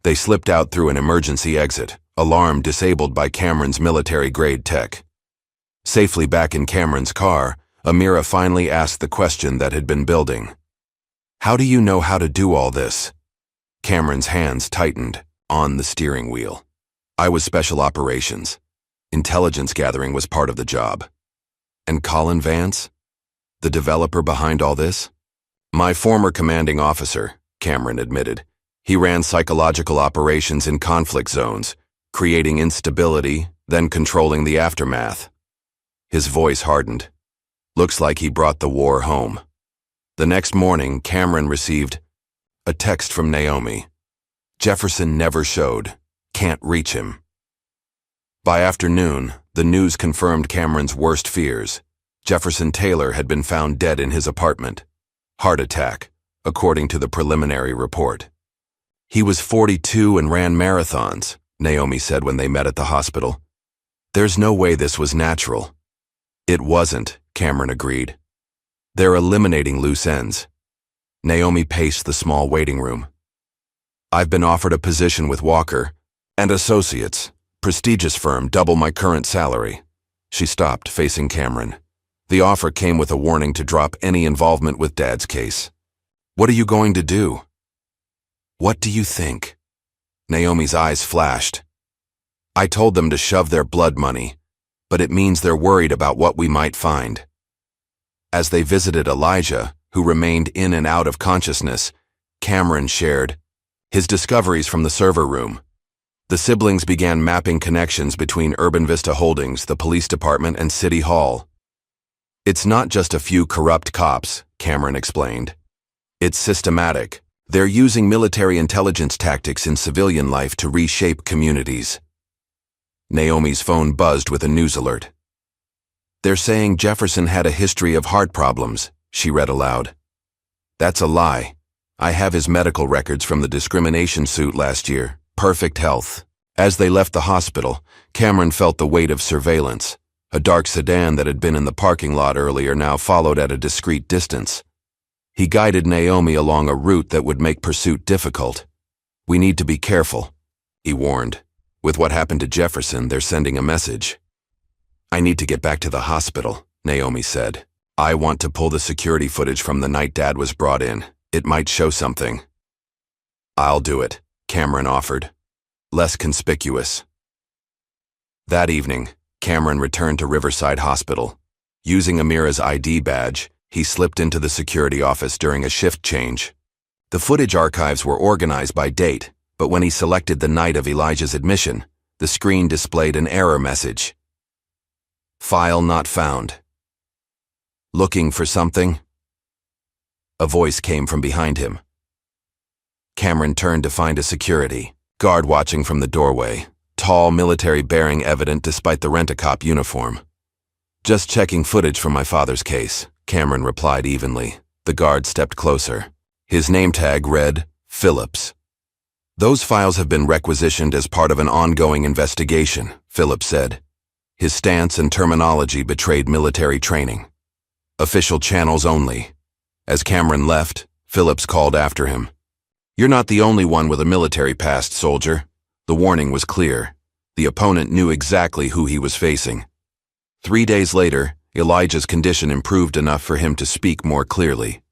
They slipped out through an emergency exit, alarm disabled by Cameron's military-grade tech. Safely back in Cameron's car, Amira finally asked the question that had been building. How do you know how to do all this? Cameron's hands tightened on the steering wheel. I was special operations. Intelligence gathering was part of the job. And Colin Vance? The developer behind all this? My former commanding officer, Cameron admitted. He ran psychological operations in conflict zones, creating instability, then controlling the aftermath. His voice hardened. Looks like he brought the war home. The next morning, Cameron received a text from Naomi. Jefferson never showed. Can't reach him. By afternoon, the news confirmed Cameron's worst fears. Jefferson Taylor had been found dead in his apartment. Heart attack, according to the preliminary report. He was 42 and ran marathons, Naomi said when they met at the hospital. There's no way this was natural. It wasn't, Cameron agreed. They're eliminating loose ends. Naomi paced the small waiting room. I've been offered a position with Walker and Associates, prestigious firm, double my current salary. She stopped, facing Cameron. The offer came with a warning to drop any involvement with Dad's case. What are you going to do? What do you think? Naomi's eyes flashed. I told them to shove their blood money, but it means they're worried about what we might find. As they visited Elijah, who remained in and out of consciousness, Cameron shared his discoveries from the server room. The siblings began mapping connections between Urban Vista Holdings, the police department, and City Hall. It's not just a few corrupt cops, Cameron explained. It's systematic. They're using military intelligence tactics in civilian life to reshape communities. Naomi's phone buzzed with a news alert. They're saying Jefferson had a history of heart problems, she read aloud. That's a lie. I have his medical records from the discrimination suit last year. Perfect health. As they left the hospital, Cameron felt the weight of surveillance. A dark sedan that had been in the parking lot earlier now followed at a discreet distance. He guided Naomi along a route that would make pursuit difficult. We need to be careful, he warned. With what happened to Jefferson, they're sending a message. I need to get back to the hospital, Naomi said. I want to pull the security footage from the night Dad was brought in. It might show something. I'll do it, Cameron offered. Less conspicuous. That evening, Cameron returned to Riverside Hospital. Using Amira's ID badge, he slipped into the security office during a shift change. The footage archives were organized by date, but when he selected the night of Elijah's admission, the screen displayed an error message. File not found. Looking for something? A voice came from behind him. Cameron turned to find a security guard watching from the doorway, tall, military-bearing evident despite the rent-a-cop uniform. Just checking footage from my father's case, Cameron replied evenly. The guard stepped closer. His name tag read, Phillips. Those files have been requisitioned as part of an ongoing investigation, Phillips said. His stance and terminology betrayed military training. Official channels only. As Cameron left, Phillips called after him. You're not the only one with a military past, soldier. The warning was clear. The opponent knew exactly who he was facing. 3 days later, Elijah's condition improved enough for him to speak more clearly.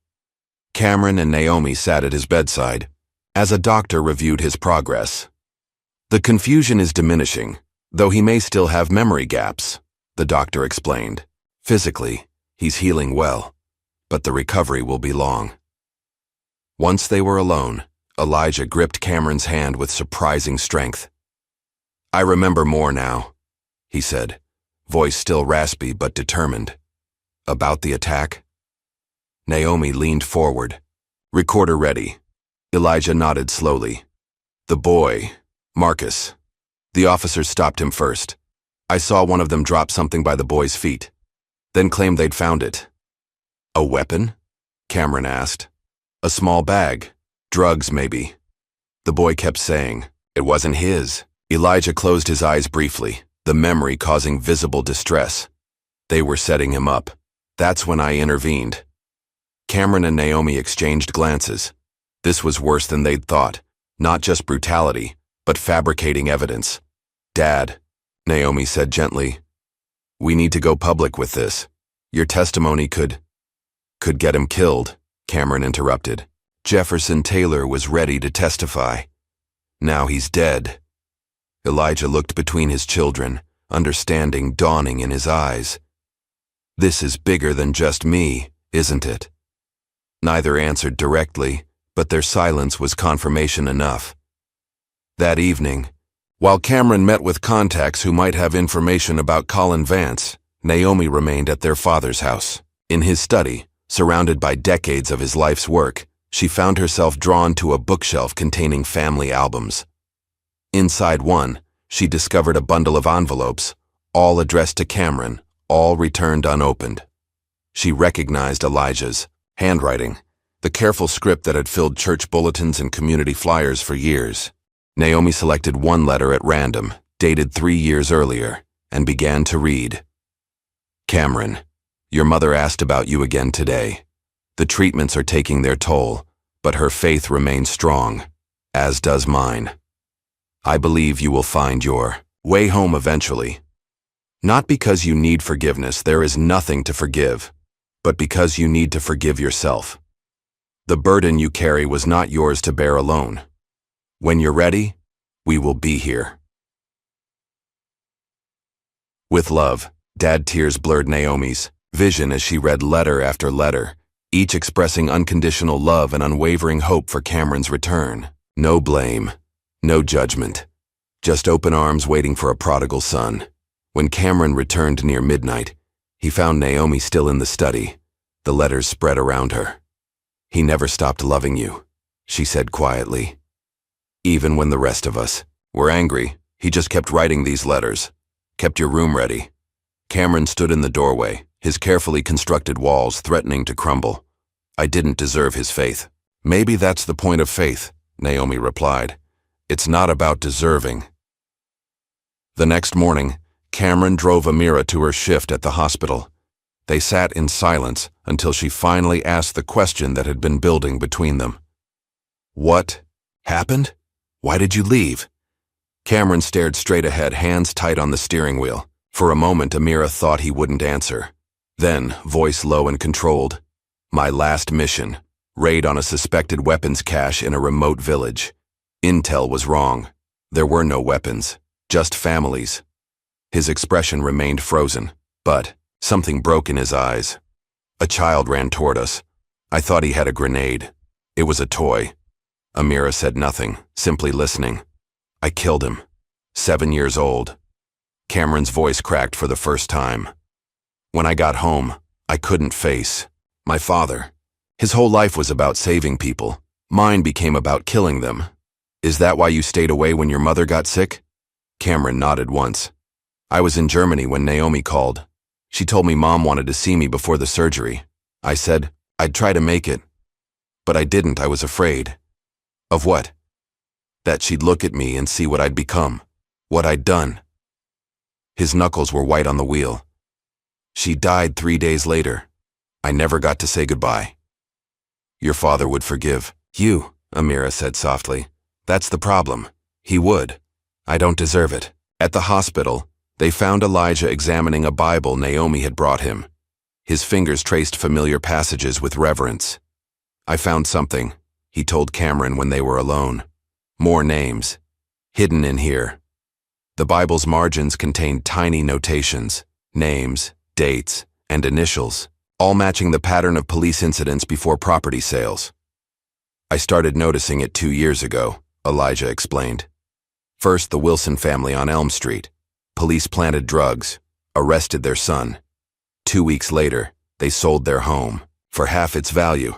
Cameron and Naomi sat at his bedside, as a doctor reviewed his progress. The confusion is diminishing, though he may still have memory gaps, the doctor explained. Physically, he's healing well, but the recovery will be long. Once they were alone, Elijah gripped Cameron's hand with surprising strength. "I remember more now," he said, voice still raspy but determined. "About the attack?" Naomi leaned forward. "Recorder ready." Elijah nodded slowly. "The boy, Marcus." The officers stopped him first. "I saw one of them drop something by the boy's feet, then claimed they'd found it." "A weapon?" Cameron asked. "A small bag. Drugs, maybe." The boy kept saying, "It wasn't his." Elijah closed his eyes briefly, the memory causing visible distress. They were setting him up. That's when I intervened. Cameron and Naomi exchanged glances. This was worse than they'd thought. Not just brutality, but fabricating evidence. "Dad," Naomi said gently, "we need to go public with this. Your testimony could get him killed," Cameron interrupted. "Jefferson Taylor was ready to testify. Now he's dead." Elijah looked between his children, understanding dawning in his eyes. "This is bigger than just me, isn't it?" Neither answered directly, but their silence was confirmation enough. That evening, while Cameron met with contacts who might have information about Colin Vance, Naomi remained at their father's house. In his study, surrounded by decades of his life's work, she found herself drawn to a bookshelf containing family albums. Inside one, she discovered a bundle of envelopes, all addressed to Cameron, all returned unopened. She recognized Elijah's handwriting, the careful script that had filled church bulletins and community flyers for years. Naomi selected one letter at random, dated 3 years earlier, and began to read. "Cameron, your mother asked about you again today. The treatments are taking their toll, but her faith remains strong, as does mine. I believe you will find your way home eventually. Not because you need forgiveness, there is nothing to forgive, but because you need to forgive yourself. The burden you carry was not yours to bear alone. When you're ready, we will be here. With love." Dad tears blurred Naomi's vision as she read letter after letter, each expressing unconditional love and unwavering hope for Cameron's return. No blame, no judgment, just open arms waiting for a prodigal son. When Cameron returned near midnight, he found Naomi still in the study, the letters spread around her. "He never stopped loving you," she said quietly. "Even when the rest of us were angry, he just kept writing these letters, kept your room ready." Cameron stood in the doorway, his carefully constructed walls threatening to crumble. "I didn't deserve his faith." "Maybe that's the point of faith," Naomi replied. "It's not about deserving." The next morning, Cameron drove Amira to her shift at the hospital. They sat in silence until she finally asked the question that had been building between them. "What happened? Why did you leave?" Cameron stared straight ahead, hands tight on the steering wheel. For a moment, Amira thought he wouldn't answer. Then, voice low and controlled, "My last mission, raid on a suspected weapons cache in a remote village. Intel was wrong. There were no weapons, just families." His expression remained frozen, but something broke in his eyes. "A child ran toward us. I thought he had a grenade. It was a toy." Amira said nothing, simply listening. "I killed him. 7 years old." Cameron's voice cracked for the first time. "When I got home, I couldn't face my father. His whole life was about saving people. Mine became about killing them. Is that why you stayed away when your mother got sick?" Cameron nodded once. "I was in Germany when Naomi called. She told me Mom wanted to see me before the surgery. I said I'd try to make it. But I didn't. I was afraid." "Of what?" "That she'd look at me and see what I'd become. What I'd done." His knuckles were white on the wheel. "She died 3 days later. I never got to say goodbye." "Your father would forgive you," Amira said softly. "That's the problem. He would. I don't deserve it." At the hospital, they found Elijah examining a Bible Naomi had brought him. His fingers traced familiar passages with reverence. "I found something," he told Cameron when they were alone. "More names. Hidden in here." The Bible's margins contained tiny notations, names, dates, and initials, all matching the pattern of police incidents before property sales. I started noticing it 2 years ago, Elijah explained. First, the Wilson family on Elm Street. Police planted drugs, arrested their son. 2 weeks later, they sold their home for half its value.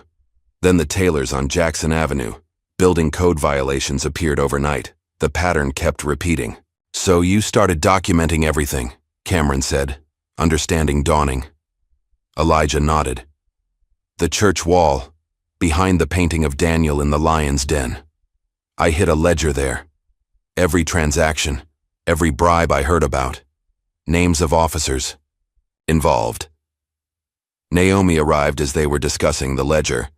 Then the Taylors on Jackson Avenue. Building code violations appeared overnight. The pattern kept repeating. So you started documenting everything, Cameron said, understanding dawning. Elijah nodded. The church wall, behind the painting of Daniel in the lion's den. I hid a ledger there. Every transaction, every bribe I heard about. Names of officers involved. Naomi arrived as they were discussing the ledger.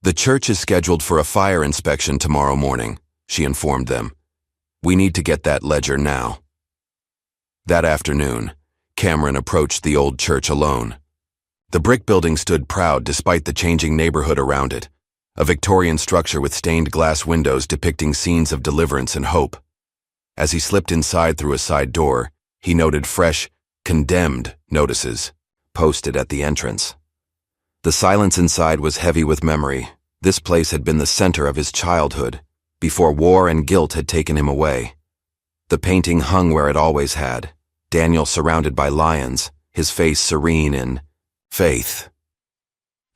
The church is scheduled for a fire inspection tomorrow morning, she informed them. We need to get that ledger now. That afternoon, Cameron approached the old church alone. The brick building stood proud despite the changing neighborhood around it, a Victorian structure with stained glass windows depicting scenes of deliverance and hope. As he slipped inside through a side door, he noted fresh, condemned notices posted at the entrance. The silence inside was heavy with memory. This place had been the center of his childhood, before war and guilt had taken him away. The painting hung where it always had, Daniel surrounded by lions, his face serene in faith.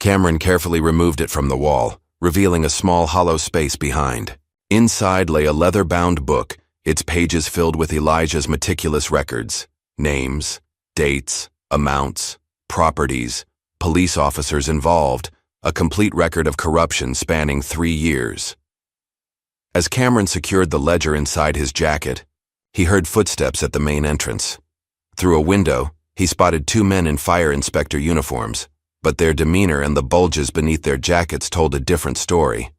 Cameron carefully removed it from the wall, revealing a small hollow space behind. Inside lay a leather-bound book, its pages filled with Elijah's meticulous records, names, dates, amounts, properties, police officers involved, a complete record of corruption spanning 3 years. As Cameron secured the ledger inside his jacket, he heard footsteps at the main entrance. Through a window, he spotted 2 men in fire inspector uniforms, but their demeanor and the bulges beneath their jackets told a different story.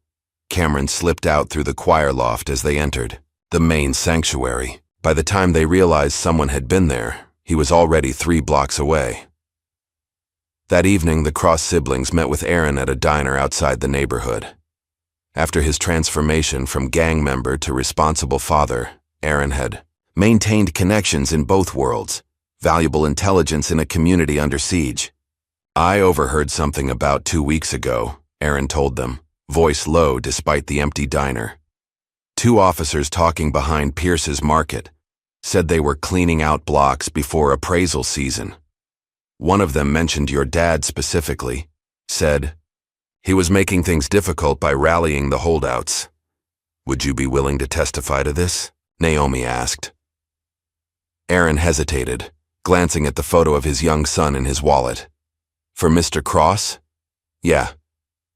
Cameron slipped out through the choir loft as they entered the main sanctuary. By the time they realized someone had been there, he was already 3 blocks away. That evening, the Cross siblings met with Aaron at a diner outside the neighborhood. After his transformation from gang member to responsible father, Aaron had maintained connections in both worlds, valuable intelligence in a community under siege. I overheard something about 2 weeks ago, Aaron told them, voice low despite the empty diner. 2 officers talking behind Pierce's Market said they were cleaning out blocks before appraisal season. One of them mentioned your dad specifically, said he was making things difficult by rallying the holdouts. Would you be willing to testify to this? Naomi asked. Aaron hesitated, glancing at the photo of his young son in his wallet. For Mr. Cross? Yeah.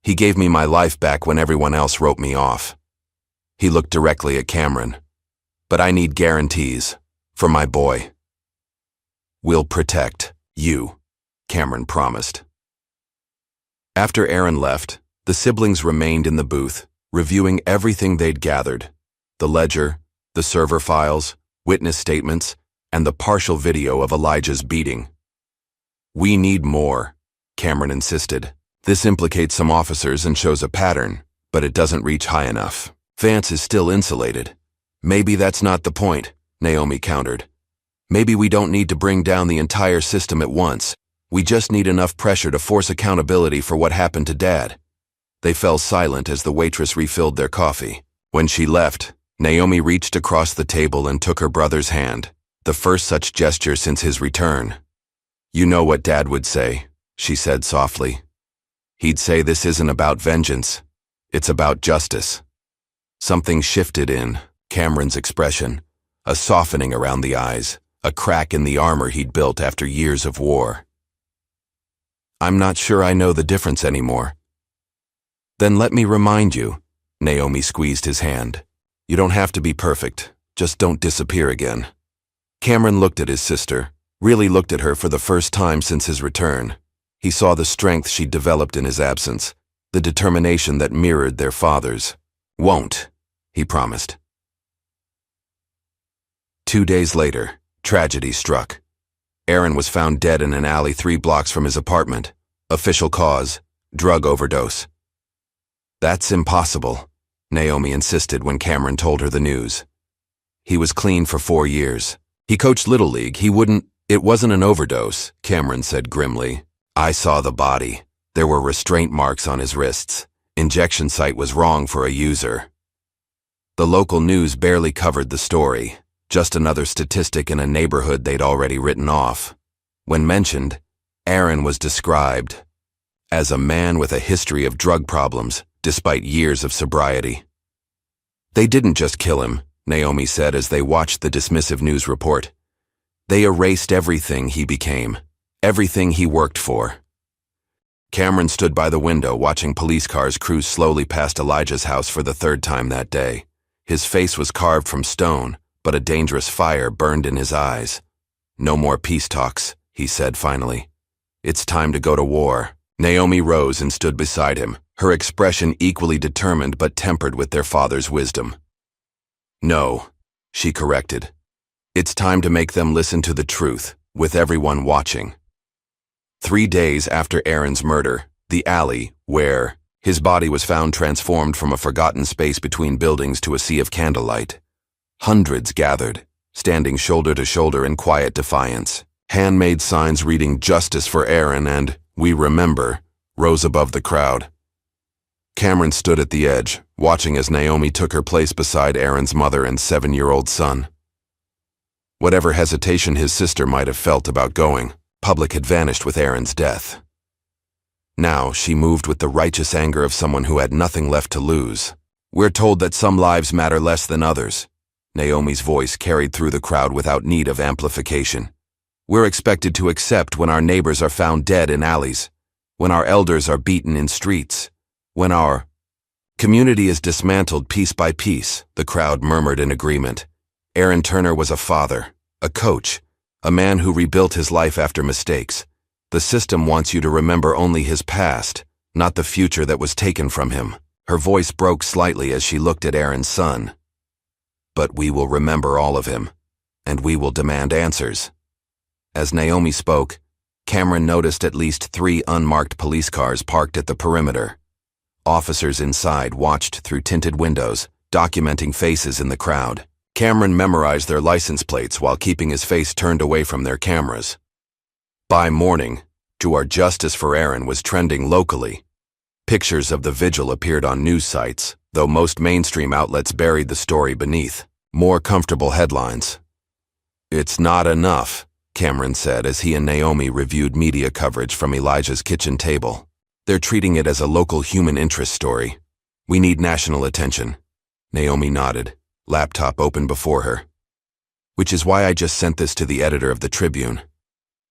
He gave me my life back when everyone else wrote me off. He looked directly at Cameron. But I need guarantees. For my boy. We'll protect you, Cameron promised. After Aaron left, the siblings remained in the booth, reviewing everything they'd gathered. The ledger, the server files, witness statements, and the partial video of Elijah's beating. We need more, Cameron insisted. This implicates some officers and shows a pattern, but it doesn't reach high enough. Vance is still insulated. Maybe that's not the point, Naomi countered. Maybe we don't need to bring down the entire system at once. We just need enough pressure to force accountability for what happened to Dad. They fell silent as the waitress refilled their coffee. When she left, Naomi reached across the table and took her brother's hand, the first such gesture since his return. You know what Dad would say, she said softly. He'd say this isn't about vengeance. It's about justice. Something shifted in Cameron's expression, a softening around the eyes, a crack in the armor he'd built after years of war. I'm not sure I know the difference anymore. Then let me remind you, Naomi squeezed his hand. You don't have to be perfect, just don't disappear again. Cameron looked at his sister, really looked at her for the first time since his return. He saw the strength she'd developed in his absence, the determination that mirrored their father's. Won't, he promised. 2 days later, tragedy struck. Aaron was found dead in an alley 3 blocks from his apartment. Official cause, drug overdose. That's impossible, Naomi insisted when Cameron told her the news. He was clean for 4 years. He coached Little League. It wasn't an overdose, Cameron said grimly. I saw the body. There were restraint marks on his wrists. Injection site was wrong for a user. The local news barely covered the story, just another statistic in a neighborhood they'd already written off. When mentioned, Aaron was described as a man with a history of drug problems, despite years of sobriety. They didn't just kill him, Naomi said as they watched the dismissive news report. They erased everything he became, everything he worked for. Cameron stood by the window watching police cars cruise slowly past Elijah's house for the third time that day. His face was carved from stone, but a dangerous fire burned in his eyes. "No more peace talks," he said finally. "It's time to go to war." Naomi rose and stood beside him, her expression equally determined but tempered with their father's wisdom. "No," she corrected. "It's time to make them listen to the truth, with everyone watching." 3 days after Aaron's murder, the alley, where his body was found transformed from a forgotten space between buildings to a sea of candlelight. Hundreds gathered, standing shoulder to shoulder in quiet defiance. Handmade signs reading "Justice for Aaron" and "We Remember" rose above the crowd. Cameron stood at the edge, watching as Naomi took her place beside Aaron's mother and 7-year-old son. Whatever hesitation his sister might have felt about going, public had vanished with Aaron's death. Now she moved with the righteous anger of someone who had nothing left to lose. "We're told that some lives matter less than others." Naomi's voice carried through the crowd without need of amplification. "We're expected to accept when our neighbors are found dead in alleys, when our elders are beaten in streets, when our community is dismantled piece by piece," the crowd murmured in agreement. Aaron Turner was a father, a coach, a man who rebuilt his life after mistakes. The system wants you to remember only his past, not the future that was taken from him. Her voice broke slightly as she looked at Aaron's son. "But we will remember all of him, and we will demand answers." As Naomi spoke, Cameron noticed at least 3 unmarked police cars parked at the perimeter. Officers inside watched through tinted windows, documenting faces in the crowd. Cameron memorized their license plates while keeping his face turned away from their cameras. By morning, "Our Justice for Aaron" was trending locally. Pictures of the vigil appeared on news sites, though most mainstream outlets buried the story beneath more comfortable headlines. "It's not enough," Cameron said as he and Naomi reviewed media coverage from Elijah's kitchen table. "They're treating it as a local human interest story. We need national attention." Naomi nodded, laptop open before her. "Which is why I just sent this to the editor of the Tribune."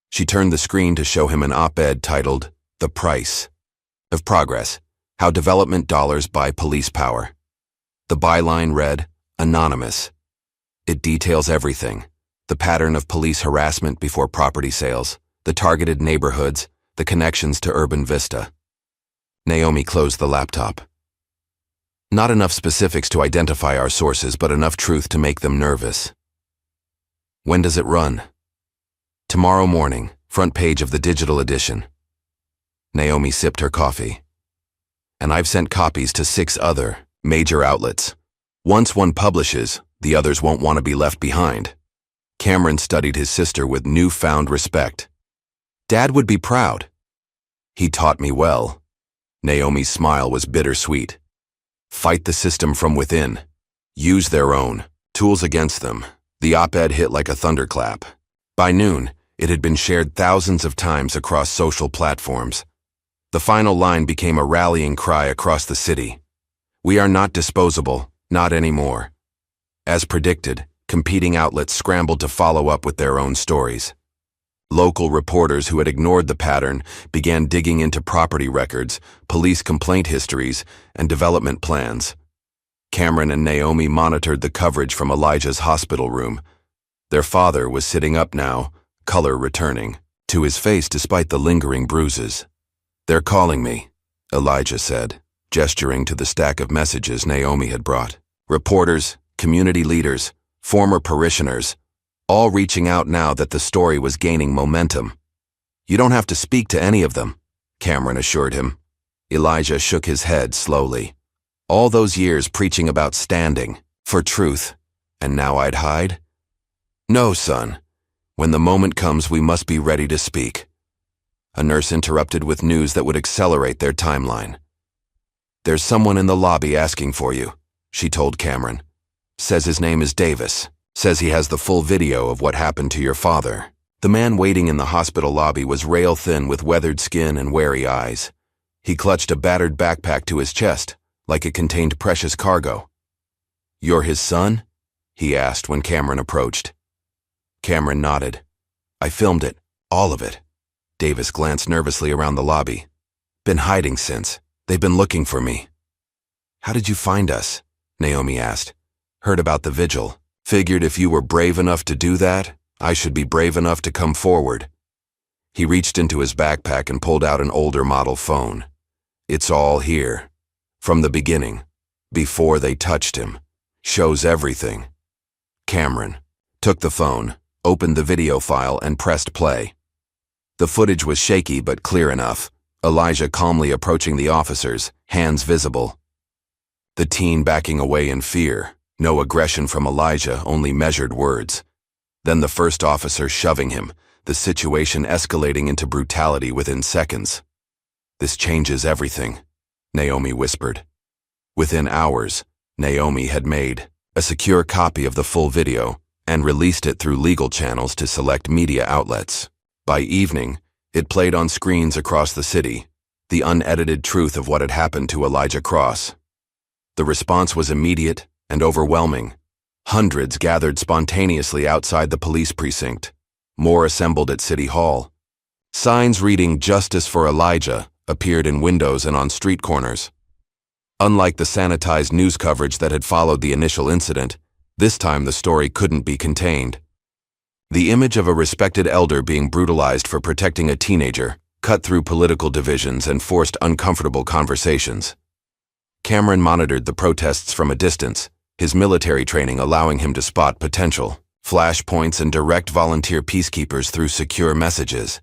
She turned the screen to show him an op-ed titled, "The Price of Progress: How Development Dollars Buy Police Power." The byline read, "Anonymous." It details everything: the pattern of police harassment before property sales, the targeted neighborhoods, the connections to Urban Vista. Naomi closed the laptop. "Not enough specifics to identify our sources, but enough truth to make them nervous." "When does it run?" "Tomorrow morning, front page of the digital edition." Naomi sipped her coffee. "And I've sent copies to 6 other major outlets. Once one publishes, the others won't want to be left behind." Cameron studied his sister with newfound respect. "Dad would be proud." "He taught me well." Naomi's smile was bittersweet. "Fight the system from within. Use their own tools against them." The op-ed hit like a thunderclap. By noon, it had been shared thousands of times across social platforms. The final line became a rallying cry across the city. "We are not disposable, not anymore." As predicted, competing outlets scrambled to follow up with their own stories. Local reporters who had ignored the pattern began digging into property records, police complaint histories, and development plans. Cameron and Naomi monitored the coverage from Elijah's hospital room. Their father was sitting up now, color returning to his face despite the lingering bruises. "They're calling me," Elijah said, gesturing to the stack of messages Naomi had brought. Reporters, community leaders, former parishioners, all reaching out now that the story was gaining momentum. "You don't have to speak to any of them," Cameron assured him. Elijah shook his head slowly. "All those years preaching about standing for truth, and now I'd hide? No, son. When the moment comes, we must be ready to speak." A nurse interrupted with news that would accelerate their timeline. "There's someone in the lobby asking for you," she told Cameron. "Says his name is Davis. Says he has the full video of what happened to your father." The man waiting in the hospital lobby was rail-thin with weathered skin and wary eyes. He clutched a battered backpack to his chest, like it contained precious cargo. "You're his son?" he asked when Cameron approached. Cameron nodded. "I filmed it, all of it." Davis glanced nervously around the lobby. "Been hiding since. They've been looking for me." "How did you find us?" Naomi asked. "Heard about the vigil. Figured if you were brave enough to do that, I should be brave enough to come forward." He reached into his backpack and pulled out an older model phone. "It's all here. From the beginning. Before they touched him. Shows everything." Cameron took the phone, opened the video file, and pressed play. The footage was shaky but clear enough. Elijah calmly approaching the officers, hands visible. The teen backing away in fear. No aggression from Elijah, only measured words. Then the first officer shoving him, the situation escalating into brutality within seconds. "This changes everything," Naomi whispered. Within hours, Naomi had made a secure copy of the full video and released it through legal channels to select media outlets. By evening, it played on screens across the city, the unedited truth of what had happened to Elijah Cross. The response was immediate and overwhelming. Hundreds gathered spontaneously outside the police precinct. More assembled at City Hall. Signs reading "Justice for Elijah" appeared in windows and on street corners. Unlike the sanitized news coverage that had followed the initial incident, this time the story couldn't be contained. The image of a respected elder being brutalized for protecting a teenager cut through political divisions and forced uncomfortable conversations. Cameron monitored the protests from a distance, his military training allowing him to spot potential flashpoints and direct volunteer peacekeepers through secure messages.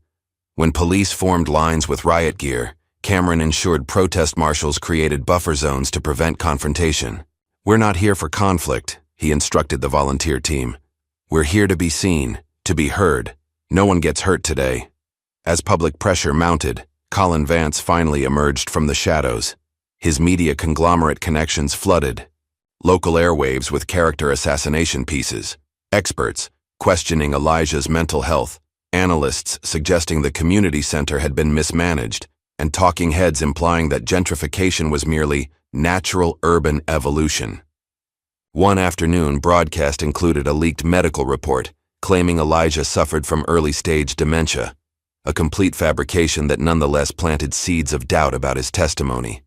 When police formed lines with riot gear, Cameron ensured protest marshals created buffer zones to prevent confrontation. "We're not here for conflict," he instructed the volunteer team. "We're here to be seen, to be heard. No one gets hurt today." As public pressure mounted, Colin Vance finally emerged from the shadows. His media conglomerate connections flooded. Local airwaves with character assassination pieces. Experts questioning Elijah's mental health. Analysts suggesting the community center had been mismanaged, and talking heads implying that gentrification was merely natural urban evolution. One afternoon broadcast included a leaked medical report claiming Elijah suffered from early-stage dementia, a complete fabrication that nonetheless planted seeds of doubt about his testimony.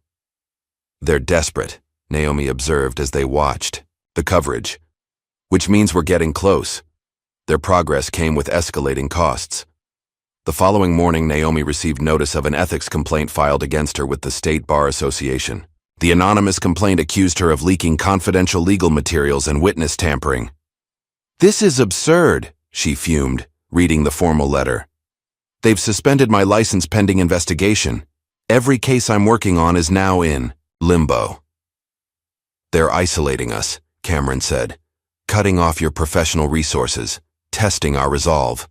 "They're desperate," Naomi observed as they watched the coverage. "Which means we're getting close." Their progress came with escalating costs. The following morning, Naomi received notice of an ethics complaint filed against her with the State Bar Association. The anonymous complaint accused her of leaking confidential legal materials and witness tampering. "This is absurd," she fumed, reading the formal letter. "They've suspended my license pending investigation. Every case I'm working on is now in limbo." "They're isolating us," Cameron said, "cutting off your professional resources, testing our resolve."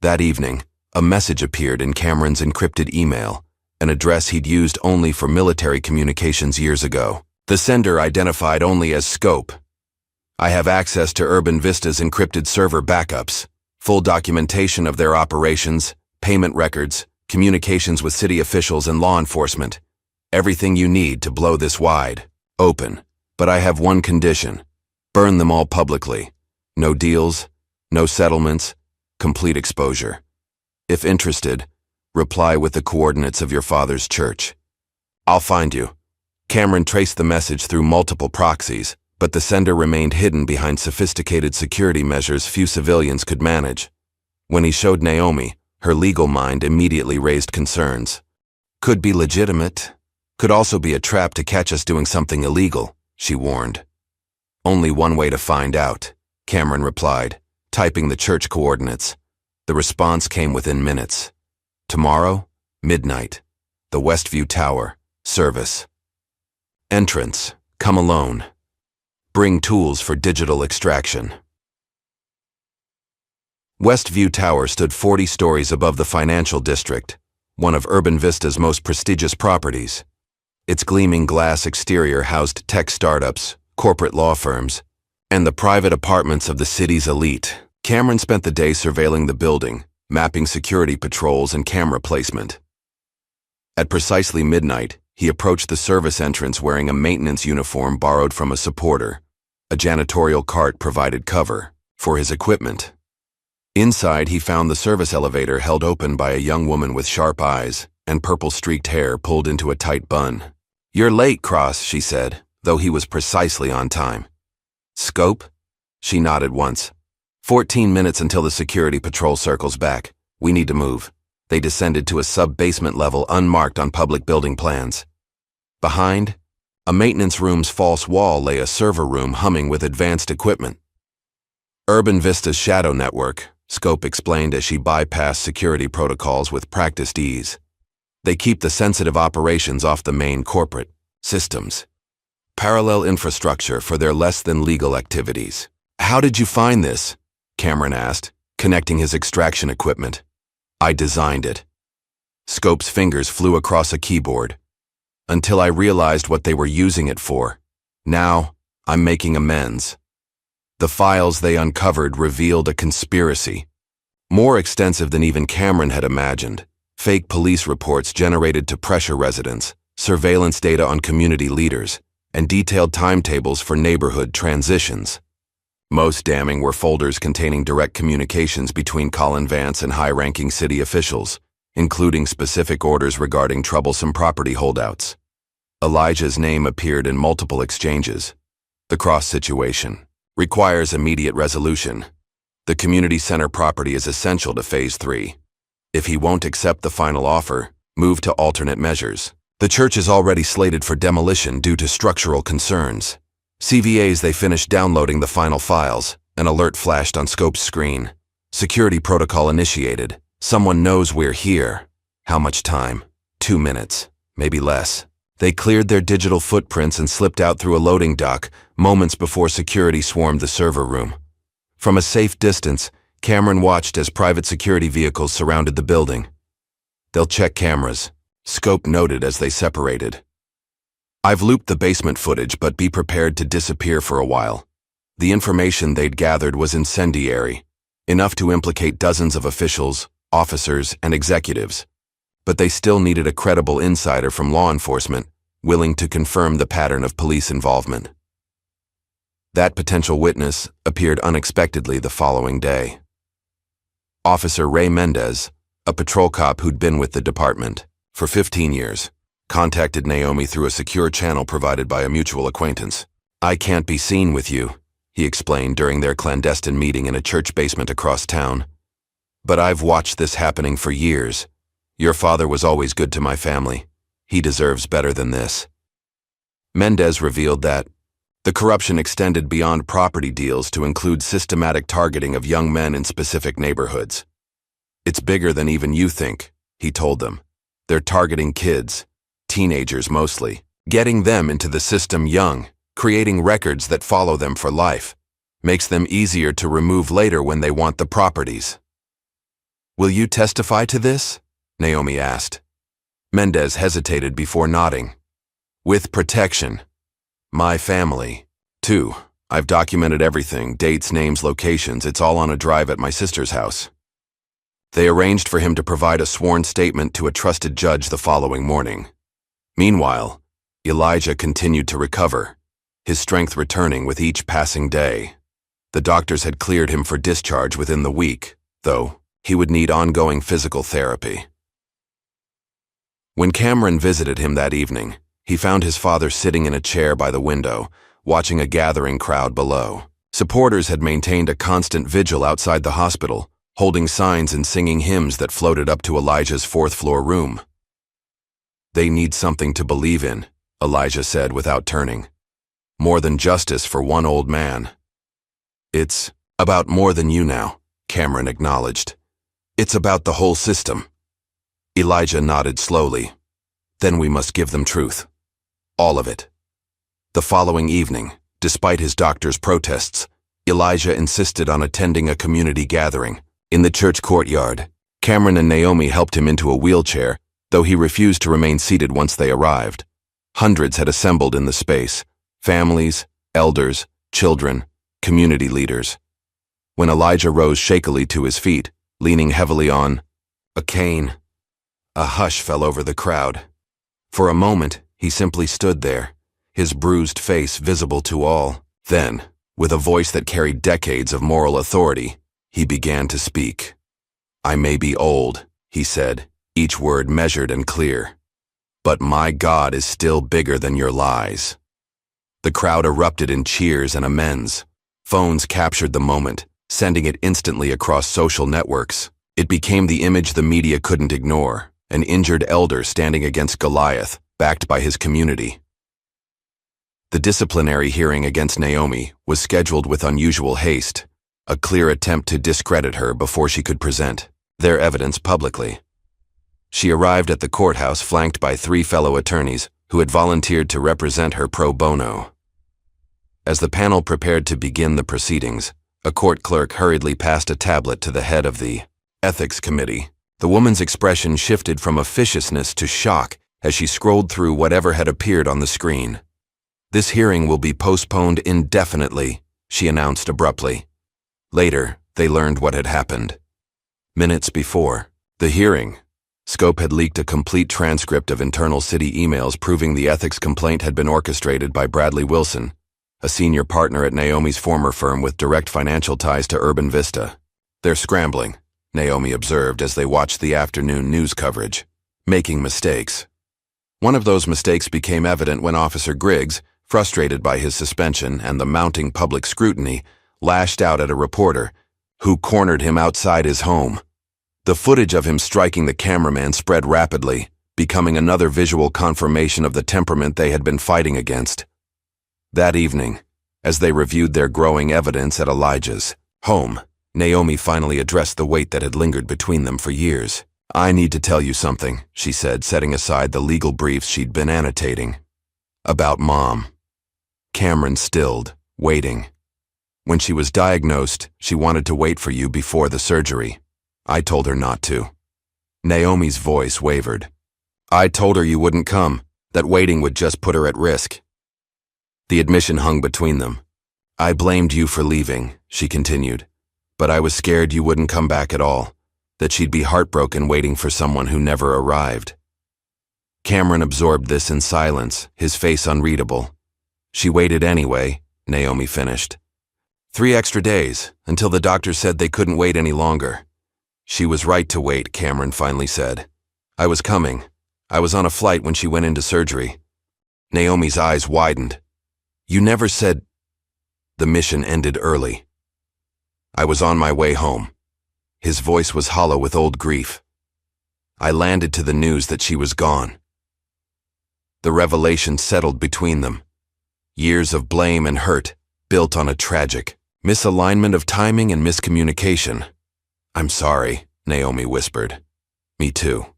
That evening, a message appeared in Cameron's encrypted email, an address he'd used only for military communications years ago. The sender identified only as Scope. "I have access to Urban Vista's encrypted server backups, full documentation of their operations, payment records, communications with city officials and law enforcement. Everything you need to blow this wide open. But I have one condition. Burn them all publicly. No deals, no settlements, complete exposure. If interested, reply with the coordinates of your father's church. I'll find you." Cameron traced the message through multiple proxies, but the sender remained hidden behind sophisticated security measures few civilians could manage. When he showed Naomi, her legal mind immediately raised concerns. "Could be legitimate. Could also be a trap to catch us doing something illegal," she warned. "Only one way to find out," Cameron replied, typing the church coordinates. The response came within minutes. "Tomorrow, midnight, the Westview Tower, service. Entrance, come alone. Bring tools for digital extraction." Westview Tower stood 40 stories above the financial district, one of Urban Vista's most prestigious properties. Its gleaming glass exterior housed tech startups, corporate law firms, and the private apartments of the city's elite. Cameron spent the day surveilling the building, mapping security patrols and camera placement. At precisely midnight, he approached the service entrance wearing a maintenance uniform borrowed from a supporter. A janitorial cart provided cover for his equipment. Inside, he found the service elevator held open by a young woman with sharp eyes and purple-streaked hair pulled into a tight bun. "You're late, Cross," she said, though he was precisely on time. "Scope?" She nodded once. 14 minutes until the security patrol circles back. We need to move." They descended to a sub-basement level unmarked on public building plans. Behind, a maintenance room's false wall lay a server room humming with advanced equipment. "Urban Vista's shadow network," Scope explained as she bypassed security protocols with practiced ease. "They keep the sensitive operations off the main corporate systems. Parallel infrastructure for their less-than-legal activities." "How did you find this?" Cameron asked, connecting his extraction equipment. "I designed it." Scope's fingers flew across a keyboard. "Until I realized what they were using it for. Now, I'm making amends." The files they uncovered revealed a conspiracy, more extensive than even Cameron had imagined. Fake police reports generated to pressure residents, surveillance data on community leaders, and detailed timetables for neighborhood transitions. Most damning were folders containing direct communications between Colin Vance and high-ranking city officials, including specific orders regarding troublesome property holdouts. Elijah's name appeared in multiple exchanges. "The Cross situation requires immediate resolution. The community center property is essential to Phase 3. If he won't accept the final offer, move to alternate measures. The church is already slated for demolition due to structural concerns." CVAs they finished downloading the final files. An alert flashed on Scope's screen. "Security protocol initiated. Someone knows we're here." "How much time?" 2 minutes, maybe less. They cleared their digital footprints and slipped out through a loading dock moments before security swarmed the server room. From a safe distance, Cameron watched as private security vehicles surrounded the building. "They'll check cameras," Scope noted as they separated. "I've looped the basement footage, but be prepared to disappear for a while." The information they'd gathered was incendiary, enough to implicate dozens of officials, officers, and executives. But they still needed a credible insider from law enforcement, willing to confirm the pattern of police involvement. That potential witness appeared unexpectedly the following day. Officer Ray Mendez, a patrol cop who'd been with the department for 15 years, contacted Naomi through a secure channel provided by a mutual acquaintance. "I can't be seen with you," he explained during their clandestine meeting in a church basement across town. "But I've watched this happening for years. Your father was always good to my family. He deserves better than this." Mendez revealed that the corruption extended beyond property deals to include systematic targeting of young men in specific neighborhoods. "It's bigger than even you think," he told them. "They're targeting kids, teenagers mostly, getting them into the system young, creating records that follow them for life. Makes them easier to remove later when they want the properties." "Will you testify to this?" Naomi asked. Mendez hesitated before nodding. "With protection. My family, too. I've documented everything, dates, names, locations. It's all on a drive at my sister's house." They arranged for him to provide a sworn statement to a trusted judge the following morning. Meanwhile, Elijah continued to recover, his strength returning with each passing day. The doctors had cleared him for discharge within the week, though he would need ongoing physical therapy. When Cameron visited him that evening, he found his father sitting in a chair by the window, watching a gathering crowd below. Supporters had maintained a constant vigil outside the hospital, holding signs and singing hymns that floated up to Elijah's fourth-floor room. "They need something to believe in," Elijah said without turning. "More than justice for one old man." "It's about more than you now," Cameron acknowledged. "It's about the whole system." Elijah nodded slowly. "Then we must give them truth. All of it." The following evening, despite his doctor's protests, Elijah insisted on attending a community gathering. In the church courtyard, Cameron and Naomi helped him into a wheelchair, though he refused to remain seated once they arrived. Hundreds had assembled in the space: families, elders, children, community leaders. When Elijah rose shakily to his feet, leaning heavily on a cane, a hush fell over the crowd. For a moment, he simply stood there, his bruised face visible to all. Then, with a voice that carried decades of moral authority, he began to speak. "I may be old," he said, each word measured and clear, "but my God is still bigger than your lies." The crowd erupted in cheers and amens. Phones captured the moment, sending it instantly across social networks. It became the image the media couldn't ignore: an injured elder standing against Goliath, backed by his community. The disciplinary hearing against Naomi was scheduled with unusual haste, a clear attempt to discredit her before she could present their evidence publicly. She arrived at the courthouse flanked by 3 fellow attorneys who had volunteered to represent her pro bono. As the panel prepared to begin the proceedings, a court clerk hurriedly passed a tablet to the head of the ethics committee. The woman's expression shifted from officiousness to shock as she scrolled through whatever had appeared on the screen. "This hearing will be postponed indefinitely," she announced abruptly. Later, they learned what had happened. Minutes before the hearing, Scope had leaked a complete transcript of internal city emails proving the ethics complaint had been orchestrated by Bradley Wilson, a senior partner at Naomi's former firm with direct financial ties to Urban Vista. "They're scrambling," Naomi observed as they watched the afternoon news coverage, "making mistakes." One of those mistakes became evident when Officer Griggs, frustrated by his suspension and the mounting public scrutiny, lashed out at a reporter who cornered him outside his home. The footage of him striking the cameraman spread rapidly, becoming another visual confirmation of the temperament they had been fighting against. That evening, as they reviewed their growing evidence at Elijah's home, Naomi finally addressed the weight that had lingered between them for years. "I need to tell you something," she said, setting aside the legal briefs she'd been annotating. "About Mom." Cameron stilled, waiting. "When she was diagnosed, she wanted to wait for you before the surgery. I told her not to." Naomi's voice wavered. "I told her you wouldn't come, that waiting would just put her at risk." The admission hung between them. "I blamed you for leaving," she continued, "but I was scared you wouldn't come back at all, that she'd be heartbroken waiting for someone who never arrived." Cameron absorbed this in silence, his face unreadable. "She waited anyway," Naomi finished. 3 extra days, until the doctor said they couldn't wait any longer." "She was right to wait," Cameron finally said. "I was coming. I was on a flight when she went into surgery." Naomi's eyes widened. "You never said—" "The mission ended early. I was on my way home." His voice was hollow with old grief. "I landed to the news that she was gone." The revelation settled between them. Years of blame and hurt, built on a tragic misalignment of timing and miscommunication. "I'm sorry," Naomi whispered. "Me too."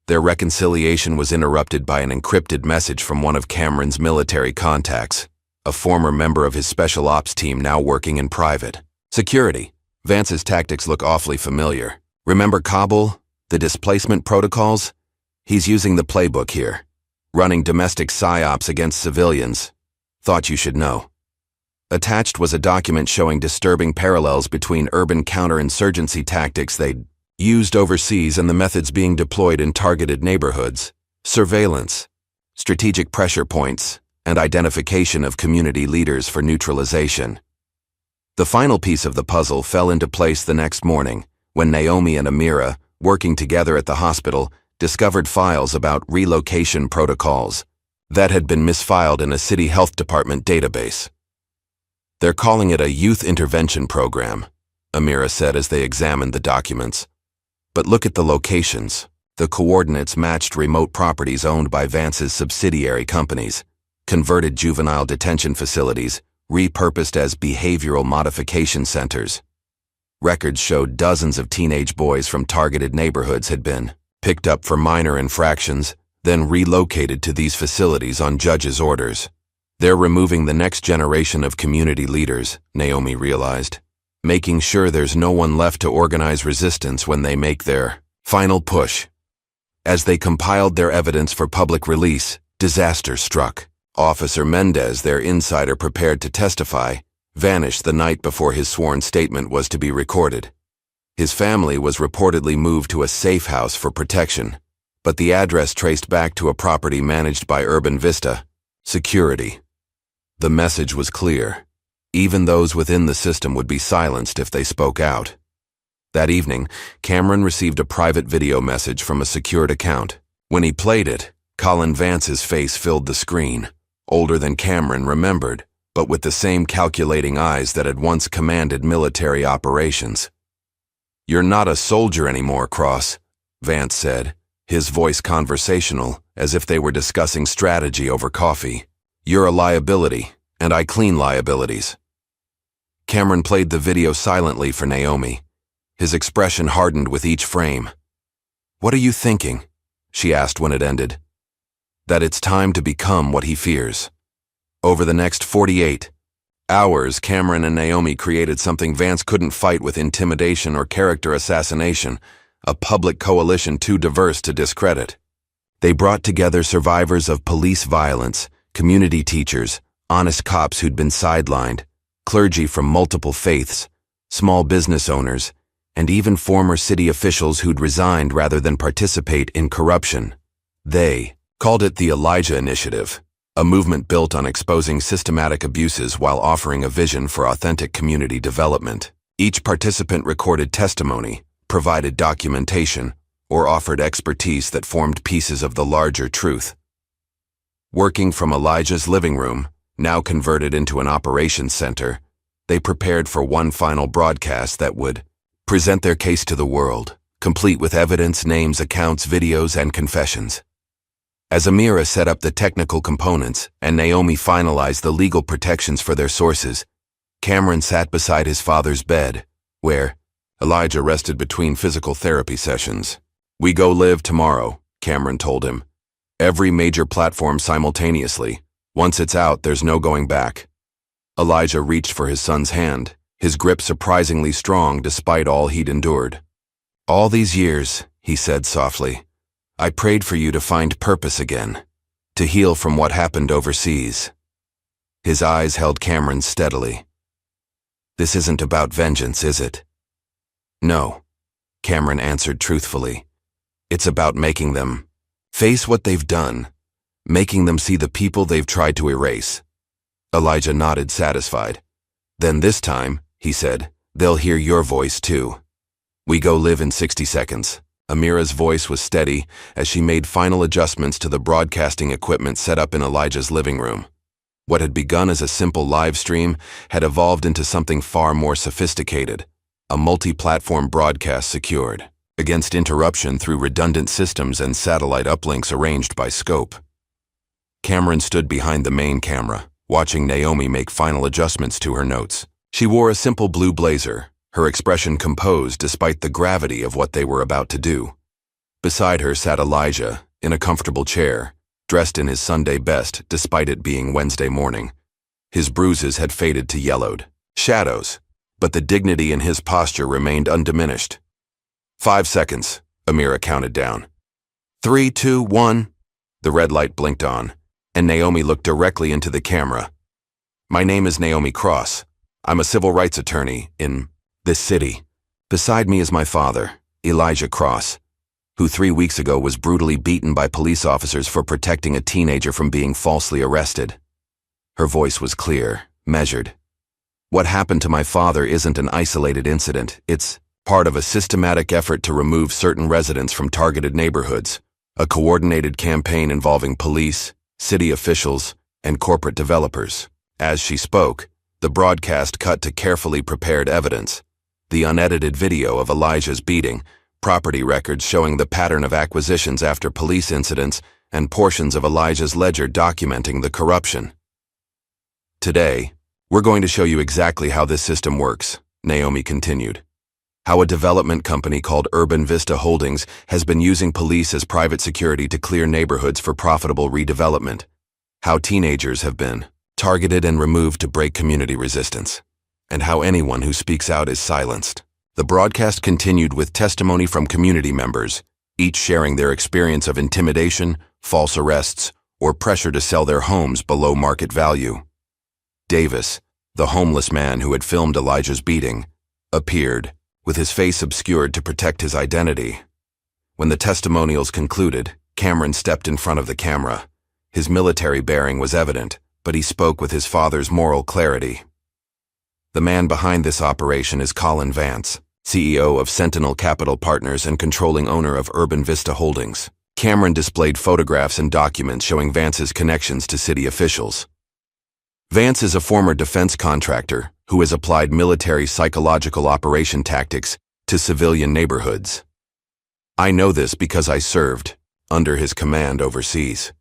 Their reconciliation was interrupted by an encrypted message from one of Cameron's military contacts, a former member of his special ops team now working in private security. "Vance's tactics look awfully familiar. Remember Kabul, the displacement protocols? He's using the playbook here, running domestic psyops against civilians. Thought you should know." Attached was a document showing disturbing parallels between urban counterinsurgency tactics they'd used overseas and the methods being deployed in targeted neighborhoods: surveillance, strategic pressure points, and identification of community leaders for neutralization. The final piece of the puzzle fell into place the next morning, when Naomi and Amira, working together at the hospital, discovered files about relocation protocols that had been misfiled in a city health department database. "They're calling it a youth intervention program," Amira said as they examined the documents. "But look at the locations. The coordinates matched remote properties owned by Vance's subsidiary companies, converted juvenile detention facilities, repurposed as behavioral modification centers. Records showed dozens of teenage boys from targeted neighborhoods had been picked up for minor infractions, then relocated to these facilities on judges' orders. They're removing the next generation of community leaders," Naomi realized, "making sure there's no one left to organize resistance when they make their final push." As they compiled their evidence for public release, Disaster struck. Officer Mendez, their insider prepared to testify, vanished the night before his sworn statement was to be recorded. His family was reportedly moved to a safe house for protection, but the address traced back to a property managed by Urban Vista, security. The message was clear. Even those within the system would be silenced if they spoke out. That evening, Cameron received a private video message from a secured account. When he played it, Colin Vance's face filled the screen, older than Cameron remembered, but with the same calculating eyes that had once commanded military operations. "You're not a soldier anymore, Cross," Vance said, his voice conversational, as if they were discussing strategy over coffee. "You're a liability, and I clean liabilities." Cameron played the video silently for Naomi. His expression hardened with each frame. "What are you thinking?" she asked when it ended. "That it's time to become what he fears." Over the next 48 hours, Cameron and Naomi created something Vance couldn't fight with intimidation or character assassination, a public coalition too diverse to discredit. They brought together survivors of police violence, community teachers, honest cops who'd been sidelined, clergy from multiple faiths, small business owners, and even former city officials who'd resigned rather than participate in corruption. They called it the Elijah Initiative, a movement built on exposing systematic abuses while offering a vision for authentic community development. Each participant recorded testimony, provided documentation, or offered expertise that formed pieces of the larger truth. Working from Elijah's living room, now converted into an operations center, they prepared for one final broadcast that would present their case to the world, complete with evidence, names, accounts, videos, and confessions. As Amira set up the technical components and Naomi finalized the legal protections for their sources, Cameron sat beside his father's bed, where Elijah rested between physical therapy sessions. "We go live tomorrow," Cameron told him. "Every major platform simultaneously. Once it's out, there's no going back." Elijah reached for his son's hand, his grip surprisingly strong despite all he'd endured. "All these years," he said softly, "I prayed for you to find purpose again, to heal from what happened overseas." His eyes held Cameron's steadily. "This isn't about vengeance, is it?" "No," Cameron answered truthfully. "It's about making them face what they've done, making them see the people they've tried to erase." Elijah nodded, satisfied. "Then this time," he said, "they'll hear your voice too." "We go live in 60 seconds. Amira's voice was steady as she made final adjustments to the broadcasting equipment set up in Elijah's living room. What had begun as a simple live stream had evolved into something far more sophisticated, a multi-platform broadcast secured against interruption through redundant systems and satellite uplinks arranged by scope. Cameron stood behind the main camera, watching Naomi make final adjustments to her notes. She wore a simple blue blazer, her expression composed despite the gravity of what they were about to do. Beside her sat Elijah, in a comfortable chair, dressed in his Sunday best despite it being Wednesday morning. His bruises had faded to yellowed shadows, but the dignity in his posture remained undiminished. 5 seconds, Amira counted down. 3, 2, 1. The red light blinked on, and Naomi looked directly into the camera. "My name is Naomi Cross. I'm a civil rights attorney in this city. Beside me is my father, Elijah Cross, who 3 weeks ago was brutally beaten by police officers for protecting a teenager from being falsely arrested." Her voice was clear, measured. "What happened to my father isn't an isolated incident. It's part of a systematic effort to remove certain residents from targeted neighborhoods, a coordinated campaign involving police, city officials, and corporate developers." As she spoke, the broadcast cut to carefully prepared evidence, the unedited video of Elijah's beating, property records showing the pattern of acquisitions after police incidents, and portions of Elijah's ledger documenting the corruption. "Today, we're going to show you exactly how this system works," Naomi continued. "How a development company called Urban Vista Holdings has been using police as private security to clear neighborhoods for profitable redevelopment. How teenagers have been targeted and removed to break community resistance, and how anyone who speaks out is silenced." The broadcast continued with testimony from community members, each sharing their experience of intimidation, false arrests, or pressure to sell their homes below market value. Davis, the homeless man who had filmed Elijah's beating, appeared, with his face obscured to protect his identity. When the testimonials concluded, Cameron stepped in front of the camera. His military bearing was evident, but he spoke with his father's moral clarity. The man behind this operation is Colin Vance, CEO of Sentinel Capital Partners and controlling owner of Urban Vista Holdings. Cameron displayed photographs and documents showing Vance's connections to city officials. Vance is a former defense contractor who has applied military psychological operation tactics to civilian neighborhoods. I know this because I served under his command overseas.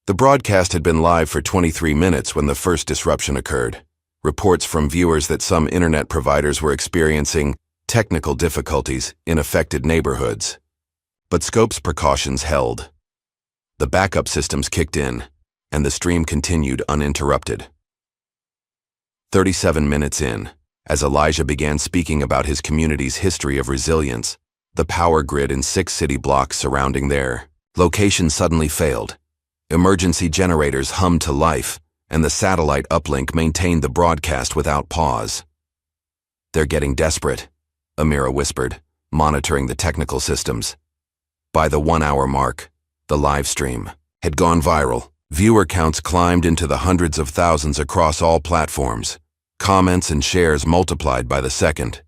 The broadcast had been live for 23 minutes when the first disruption occurred. Reports from viewers that some internet providers were experiencing technical difficulties in affected neighborhoods. But Scope's precautions held. The backup systems kicked in, and the stream continued uninterrupted. 37 minutes in, as Elijah began speaking about his community's history of resilience, the power grid in 6 city blocks surrounding their location suddenly failed. Emergency generators hummed to life, and the satellite uplink maintained the broadcast without pause. "They're getting desperate," Amira whispered, monitoring the technical systems. By the 1-hour mark, the live stream had gone viral. Viewer counts climbed into the hundreds of thousands across all platforms. Comments and shares multiplied by the second.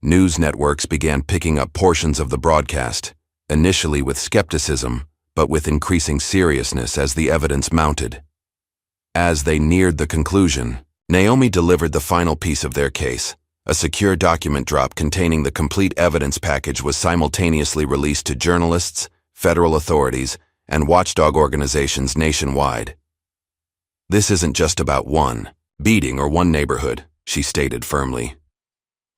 News networks began picking up portions of the broadcast, initially with skepticism, but with increasing seriousness as the evidence mounted. As they neared the conclusion, Naomi delivered the final piece of their case. A secure document drop containing the complete evidence package was simultaneously released to journalists, federal authorities, and watchdog organizations nationwide. "This isn't just about one beating or one neighborhood," she stated firmly.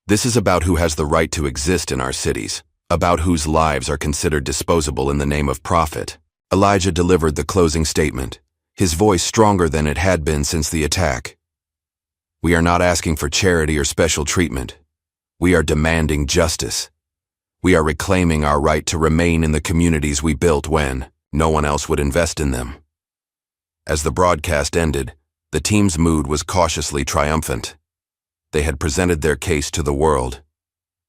"This is about who has the right to exist in our cities, about whose lives are considered disposable in the name of profit." Elijah delivered the closing statement, his voice stronger than it had been since the attack. "We are not asking for charity or special treatment. We are demanding justice. We are reclaiming our right to remain in the communities we built when no one else would invest in them." As the broadcast ended, the team's mood was cautiously triumphant. They had presented their case to the world.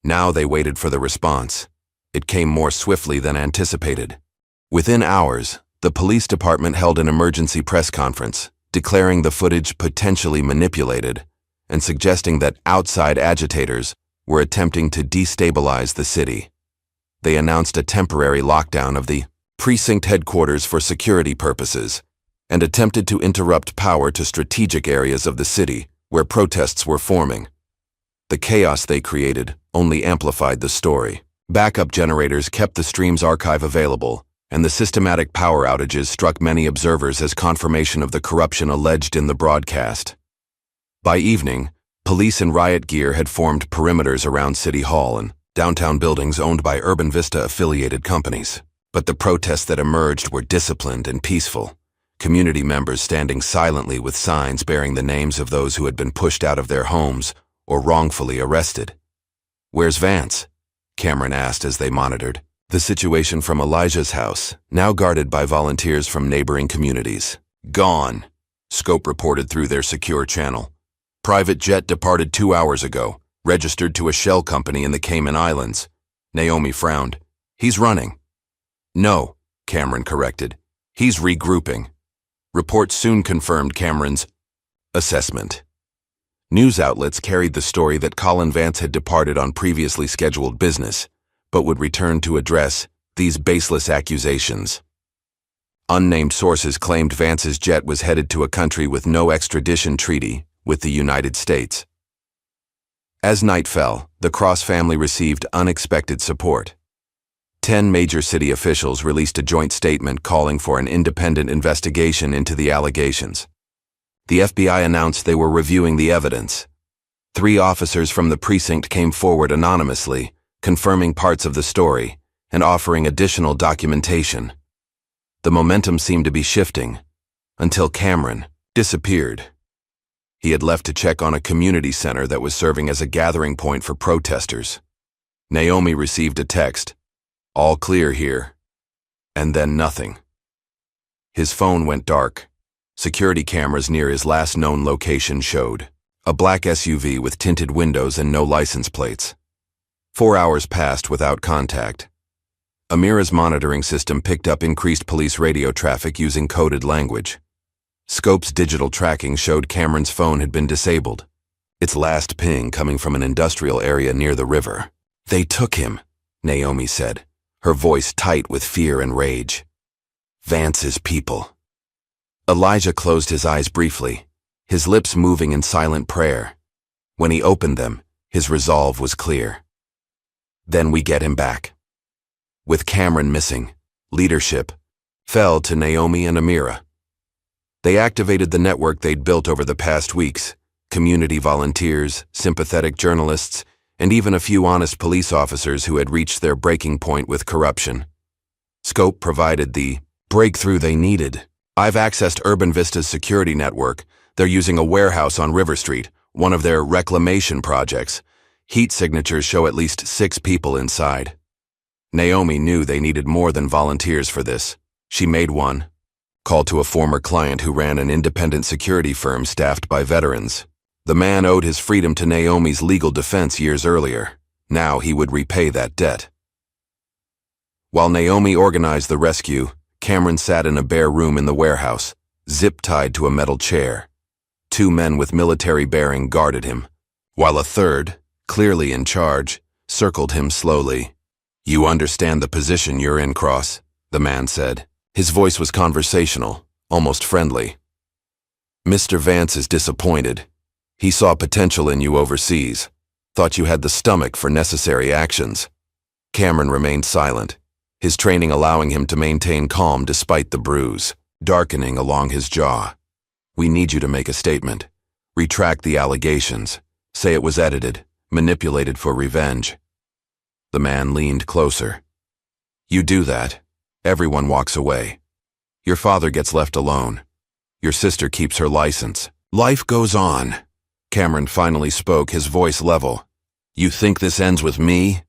Now they waited for the response. It came more swiftly than anticipated. Within hours, the police department held an emergency press conference, declaring the footage potentially manipulated and suggesting that outside agitators were attempting to destabilize the city. They announced a temporary lockdown of the precinct headquarters for security purposes and attempted to interrupt power to strategic areas of the city where protests were forming. The chaos they created only amplified the story. Backup generators kept the stream's archive available, and the systematic power outages struck many observers as confirmation of the corruption alleged in the broadcast. By evening, police in riot gear had formed perimeters around City Hall and downtown buildings owned by Urban Vista-affiliated companies. But the protests that emerged were disciplined and peaceful, community members standing silently with signs bearing the names of those who had been pushed out of their homes or wrongfully arrested. "Where's Vance?" Cameron asked as they monitored the situation from Elijah's house, now guarded by volunteers from neighboring communities. "Gone," Scope reported through their secure channel. "Private jet departed 2 hours ago, registered to a shell company in the Cayman Islands." Naomi frowned. "He's running." "No," Cameron corrected. "He's regrouping." Reports soon confirmed Cameron's assessment. News outlets carried the story that Colin Vance had departed on previously scheduled business, but would return to address these baseless accusations. Unnamed sources claimed Vance's jet was headed to a country with no extradition treaty with the United States. As night fell, the Cross family received unexpected support. 10 major city officials released a joint statement calling for an independent investigation into the allegations. The FBI announced they were reviewing the evidence. 3 officers from the precinct came forward anonymously, confirming parts of the story and offering additional documentation. The momentum seemed to be shifting, until Cameron disappeared. He had left to check on a community center that was serving as a gathering point for protesters. Naomi received a text, "All clear here," and then nothing. His phone went dark. Security cameras near his last known location showed a black SUV with tinted windows and no license plates. 4 hours passed without contact. Amira's monitoring system picked up increased police radio traffic using coded language. Scope's digital tracking showed Cameron's phone had been disabled, its last ping coming from an industrial area near the river. "They took him," Naomi said, her voice tight with fear and rage. "Vance's people." Elijah closed his eyes briefly, his lips moving in silent prayer. When he opened them, his resolve was clear. "Then we get him back." With Cameron missing, leadership fell to Naomi and Amira. They activated the network they'd built over the past weeks: community volunteers, sympathetic journalists, and even a few honest police officers who had reached their breaking point with corruption. Scope provided the breakthrough they needed. "I've accessed Urban Vista's security network. They're using a warehouse on River Street, one of their reclamation projects. Heat signatures show at least 6 people inside." Naomi knew they needed more than volunteers for this. She made one, called to a former client who ran an independent security firm staffed by veterans. The man owed his freedom to Naomi's legal defense years earlier. Now he would repay that debt. While Naomi organized the rescue, Cameron sat in a bare room in the warehouse, zip-tied to a metal chair. 2 men with military bearing guarded him, while a third, clearly in charge, circled him slowly. "You understand the position you're in, Cross," the man said. His voice was conversational, almost friendly. "Mr. Vance is disappointed. He saw potential in you overseas, thought you had the stomach for necessary actions." Cameron remained silent, his training allowing him to maintain calm despite the bruise darkening along his jaw. "We need you to make a statement. Retract the allegations. Say it was edited, manipulated for revenge." The man leaned closer. "You do that, everyone walks away. Your father gets left alone. Your sister keeps her license. Life goes on." Cameron finally spoke, his voice level. "You think this ends with me?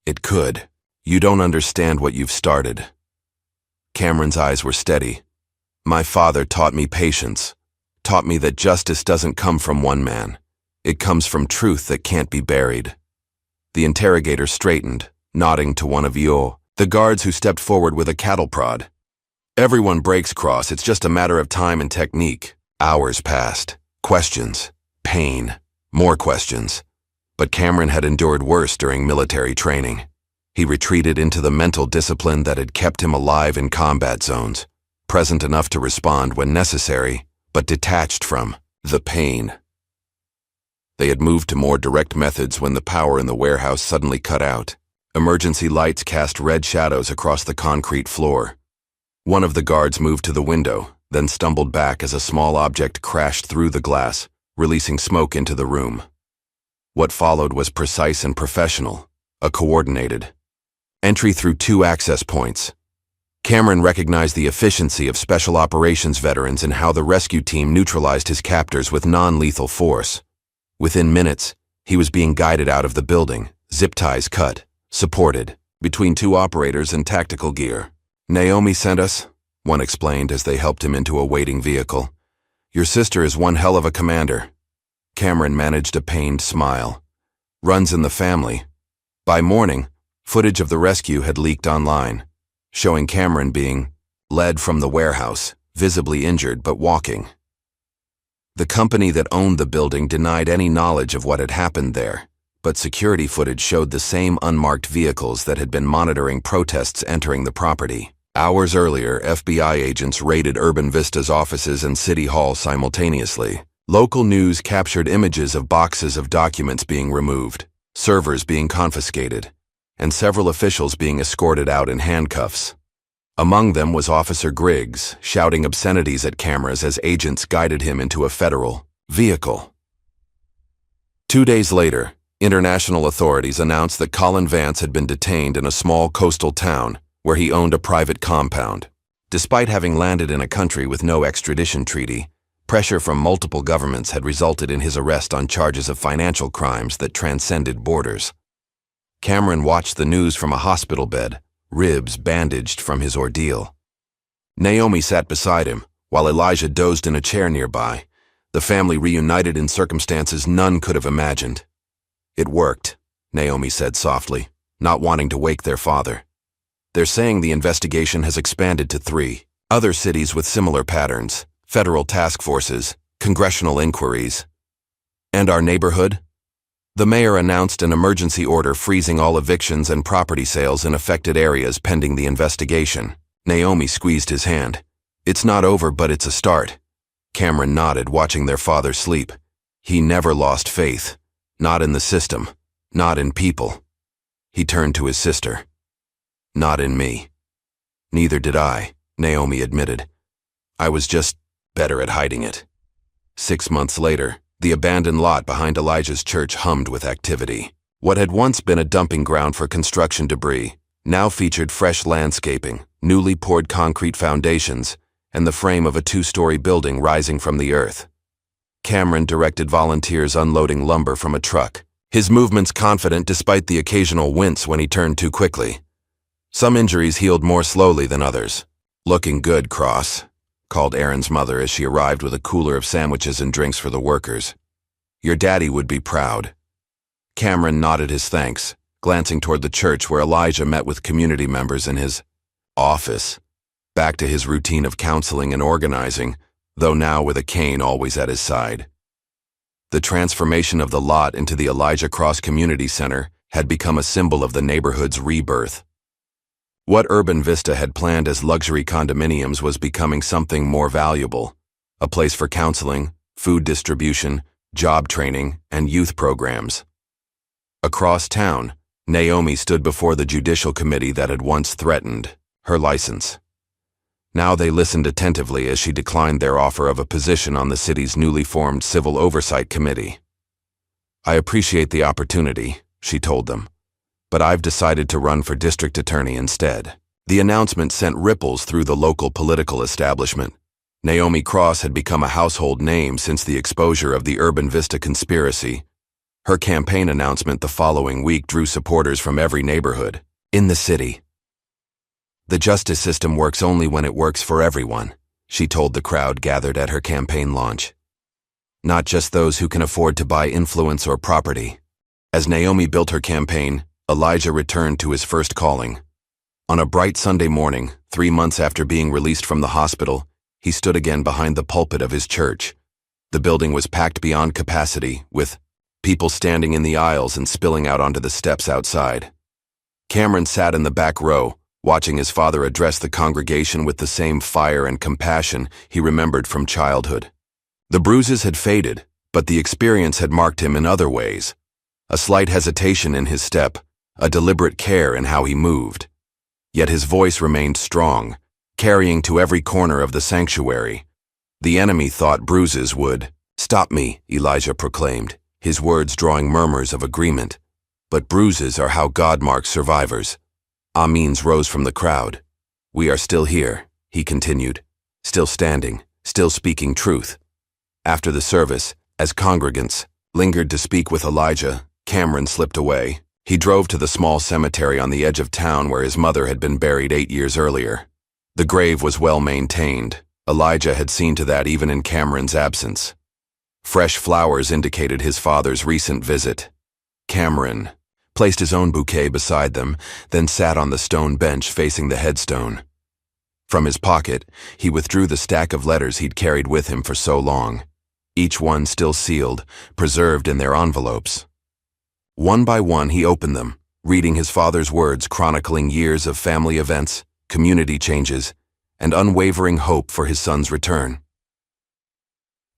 It could. You don't understand what you've started." Cameron's eyes were steady. "My father taught me patience, taught me that justice doesn't come from one man. It comes from truth that can't be buried." The interrogator straightened, nodding to one of the guards who stepped forward with a cattle prod. "Everyone breaks, Cross. It's just a matter of time and technique." Hours passed. Questions. Pain. More questions. But Cameron had endured worse during military training. He retreated into the mental discipline that had kept him alive in combat zones, present enough to respond when necessary, but detached from the pain. They had moved to more direct methods when the power in the warehouse suddenly cut out. Emergency lights cast red shadows across the concrete floor. One of the guards moved to the window, then stumbled back as a small object crashed through the glass, releasing smoke into the room. What followed was precise and professional, a coordinated entry through 2 access points. Cameron recognized the efficiency of special operations veterans and how the rescue team neutralized his captors with non-lethal force. Within minutes, he was being guided out of the building, zip ties cut, supported, between 2 operators in tactical gear. "Naomi sent us," one explained as they helped him into a waiting vehicle. "Your sister is one hell of a commander." Cameron managed a pained smile. "Runs in the family." By morning, footage of the rescue had leaked online, showing Cameron being led from the warehouse, visibly injured but walking. The company that owned the building denied any knowledge of what had happened there, but security footage showed the same unmarked vehicles that had been monitoring protests entering the property. Hours earlier, FBI agents raided Urban Vista's offices and City Hall simultaneously. Local news captured images of boxes of documents being removed, servers being confiscated, and several officials being escorted out in handcuffs. Among them was Officer Griggs, shouting obscenities at cameras as agents guided him into a federal vehicle. 2 days later, international authorities announced that Colin Vance had been detained in a small coastal town where he owned a private compound. Despite having landed in a country with no extradition treaty, pressure from multiple governments had resulted in his arrest on charges of financial crimes that transcended borders. Cameron watched the news from a hospital bed, ribs bandaged from his ordeal. Naomi sat beside him, while Elijah dozed in a chair nearby. The family reunited in circumstances none could have imagined. "It worked," Naomi said softly, not wanting to wake their father. "They're saying the investigation has expanded to 3 other cities with similar patterns, federal task forces, congressional inquiries. And our neighborhood?" The mayor announced an emergency order freezing all evictions and property sales in affected areas pending the investigation. Naomi squeezed his hand. "It's not over, but it's a start." Cameron nodded, watching their father sleep. He never lost faith. Not in the system. Not in people. He turned to his sister. "Not in me." "Neither did I," Naomi admitted. "I was just better at hiding it." 6 months later, the abandoned lot behind Elijah's church hummed with activity. What had once been a dumping ground for construction debris now featured fresh landscaping, newly poured concrete foundations, and the frame of a 2-story building rising from the earth. Cameron directed volunteers unloading lumber from a truck, his movements confident despite the occasional wince when he turned too quickly. Some injuries healed more slowly than others. "Looking good, Cross," called Aaron's mother as she arrived with a cooler of sandwiches and drinks for the workers. "Your daddy would be proud." Cameron nodded his thanks, glancing toward the church where Elijah met with community members in his office, back to his routine of counseling and organizing, though now with a cane always at his side. The transformation of the lot into the Elijah Cross Community Center had become a symbol of the neighborhood's rebirth. What Urban Vista had planned as luxury condominiums was becoming something more valuable, a place for counseling, food distribution, job training, and youth programs. Across town, Naomi stood before the judicial committee that had once threatened her license. Now they listened attentively as she declined their offer of a position on the city's newly formed Civil Oversight Committee. "I appreciate the opportunity," she told them, "but I've decided to run for district attorney instead." The announcement sent ripples through the local political establishment. Naomi Cross had become a household name since the exposure of the Urban Vista conspiracy. Her campaign announcement the following week drew supporters from every neighborhood in the city. "The justice system works only when it works for everyone," she told the crowd gathered at her campaign launch. "Not just those who can afford to buy influence or property." As Naomi built her campaign, Elijah returned to his first calling. On a bright Sunday morning, 3 months after being released from the hospital, he stood again behind the pulpit of his church. The building was packed beyond capacity, with people standing in the aisles and spilling out onto the steps outside. Cameron sat in the back row, watching his father address the congregation with the same fire and compassion he remembered from childhood. The bruises had faded, but the experience had marked him in other ways. A slight hesitation in his step, a deliberate care in how he moved. Yet his voice remained strong, carrying to every corner of the sanctuary. The enemy thought bruises would stop me, Elijah proclaimed, his words drawing murmurs of agreement. But bruises are how God marks survivors. Amens rose from the crowd. "We are still here," he continued, "still standing, still speaking truth." After the service, as congregants lingered to speak with Elijah, Cameron slipped away. He drove to the small cemetery on the edge of town where his mother had been buried 8 years earlier. The grave was well maintained. Elijah had seen to that even in Cameron's absence. Fresh flowers indicated his father's recent visit. Cameron placed his own bouquet beside them, then sat on the stone bench facing the headstone. From his pocket, he withdrew the stack of letters he'd carried with him for so long, each one still sealed, preserved in their envelopes. One by one, he opened them, reading his father's words chronicling years of family events, community changes, and unwavering hope for his son's return.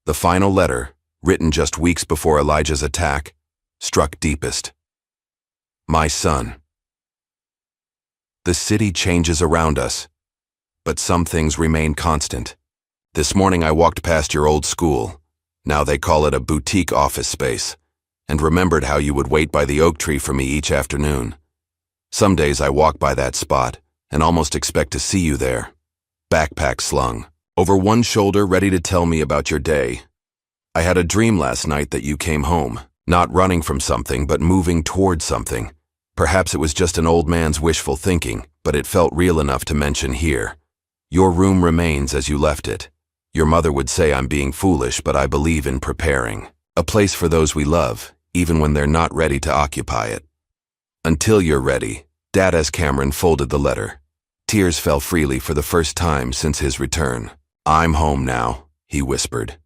The final letter, written just weeks before Elijah's attack, struck deepest. "My son. The city changes around us, but some things remain constant. This morning I walked past your old school, now they call it a boutique office space, and remembered how you would wait by the oak tree for me each afternoon. Some days I walk by that spot and almost expect to see you there, backpack slung, over one shoulder ready to tell me about your day. I had a dream last night that you came home, not running from something but moving toward something. Perhaps it was just an old man's wishful thinking, but it felt real enough to mention here. Your room remains as you left it. Your mother would say I'm being foolish, but I believe in preparing. A place for those we love, even when they're not ready to occupy it. Until you're ready, Dad, as Cameron folded the letter. Tears fell freely for the first time since his return. I'm home now, he whispered.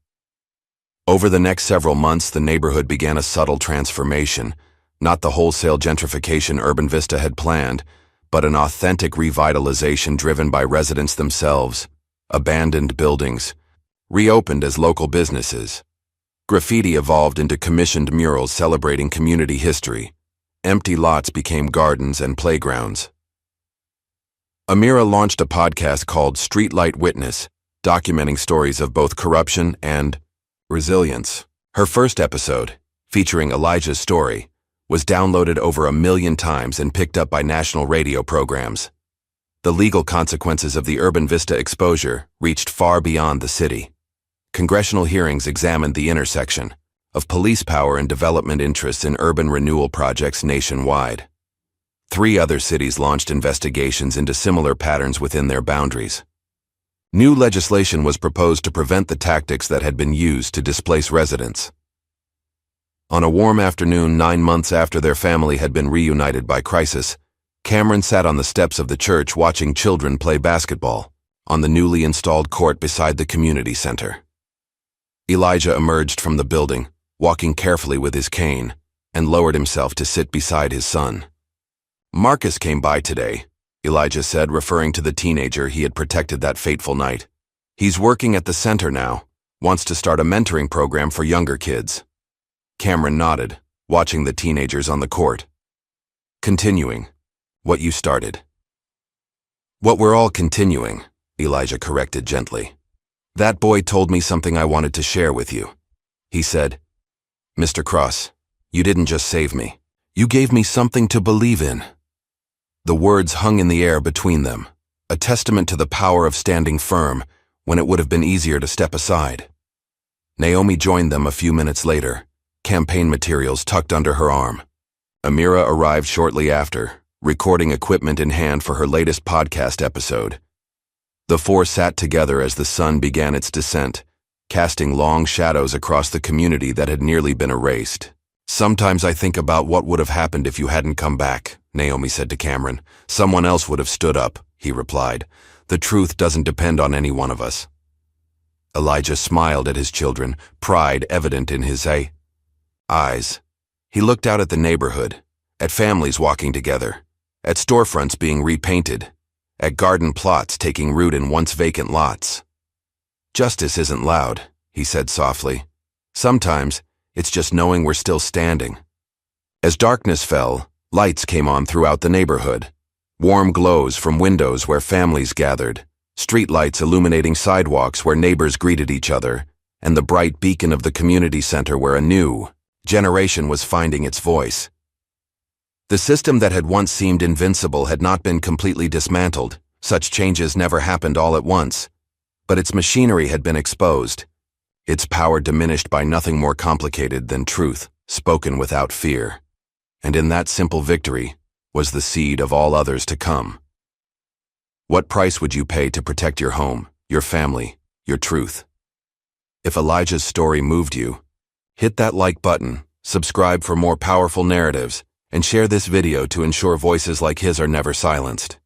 Over the next several months, the neighborhood began a subtle transformation, not the wholesale gentrification Urban Vista had planned, but an authentic revitalization driven by residents themselves. Abandoned buildings reopened as local businesses. Graffiti evolved into commissioned murals celebrating community history. Empty lots became gardens and playgrounds. Amira launched a podcast called Streetlight Witness, documenting stories of both corruption and resilience. Her first episode, featuring Elijah's story, was downloaded over 1 million times and picked up by national radio programs. The legal consequences of the Urban Vista exposure reached far beyond the city. Congressional hearings examined the intersection of police power and development interests in urban renewal projects nationwide. 3 other cities launched investigations into similar patterns within their boundaries. New legislation was proposed to prevent the tactics that had been used to displace residents. On a warm afternoon 9 months after their family had been reunited by crisis, Cameron sat on the steps of the church watching children play basketball on the newly installed court beside the community center. Elijah emerged from the building, walking carefully with his cane, and lowered himself to sit beside his son. Marcus came by today, Elijah said, referring to the teenager he had protected that fateful night. He's working at the center now, wants to start a mentoring program for younger kids. Cameron nodded, watching the teenagers on the court. Continuing what you started. What we're all continuing, Elijah corrected gently. That boy told me something I wanted to share with you. He said, Mr. Cross, you didn't just save me. You gave me something to believe in. The words hung in the air between them, a testament to the power of standing firm when it would have been easier to step aside. Naomi joined them a few minutes later, campaign materials tucked under her arm. Amira arrived shortly after, recording equipment in hand for her latest podcast episode. The 4 sat together as the sun began its descent, casting long shadows across the community that had nearly been erased. Sometimes I think about what would have happened if you hadn't come back, Naomi said to Cameron. Someone else would have stood up, he replied. The truth doesn't depend on any one of us. Elijah smiled at his children, pride evident in his eyes. He looked out at the neighborhood, at families walking together, at storefronts being repainted, at garden plots taking root in once vacant lots. Justice isn't loud, he said softly. Sometimes it's just knowing we're still standing. As darkness fell, lights came on throughout the neighborhood. Warm glows from windows where families gathered, streetlights illuminating sidewalks where neighbors greeted each other, and the bright beacon of the community center where a new generation was finding its voice. The system that had once seemed invincible had not been completely dismantled. Such changes never happened all at once. But its machinery had been exposed, its power diminished by nothing more complicated than truth, spoken without fear. And in that simple victory was the seed of all others to come. What price would you pay to protect your home, your family, your truth? If Elijah's story moved you, hit that like button, subscribe for more powerful narratives, and share this video to ensure voices like his are never silenced.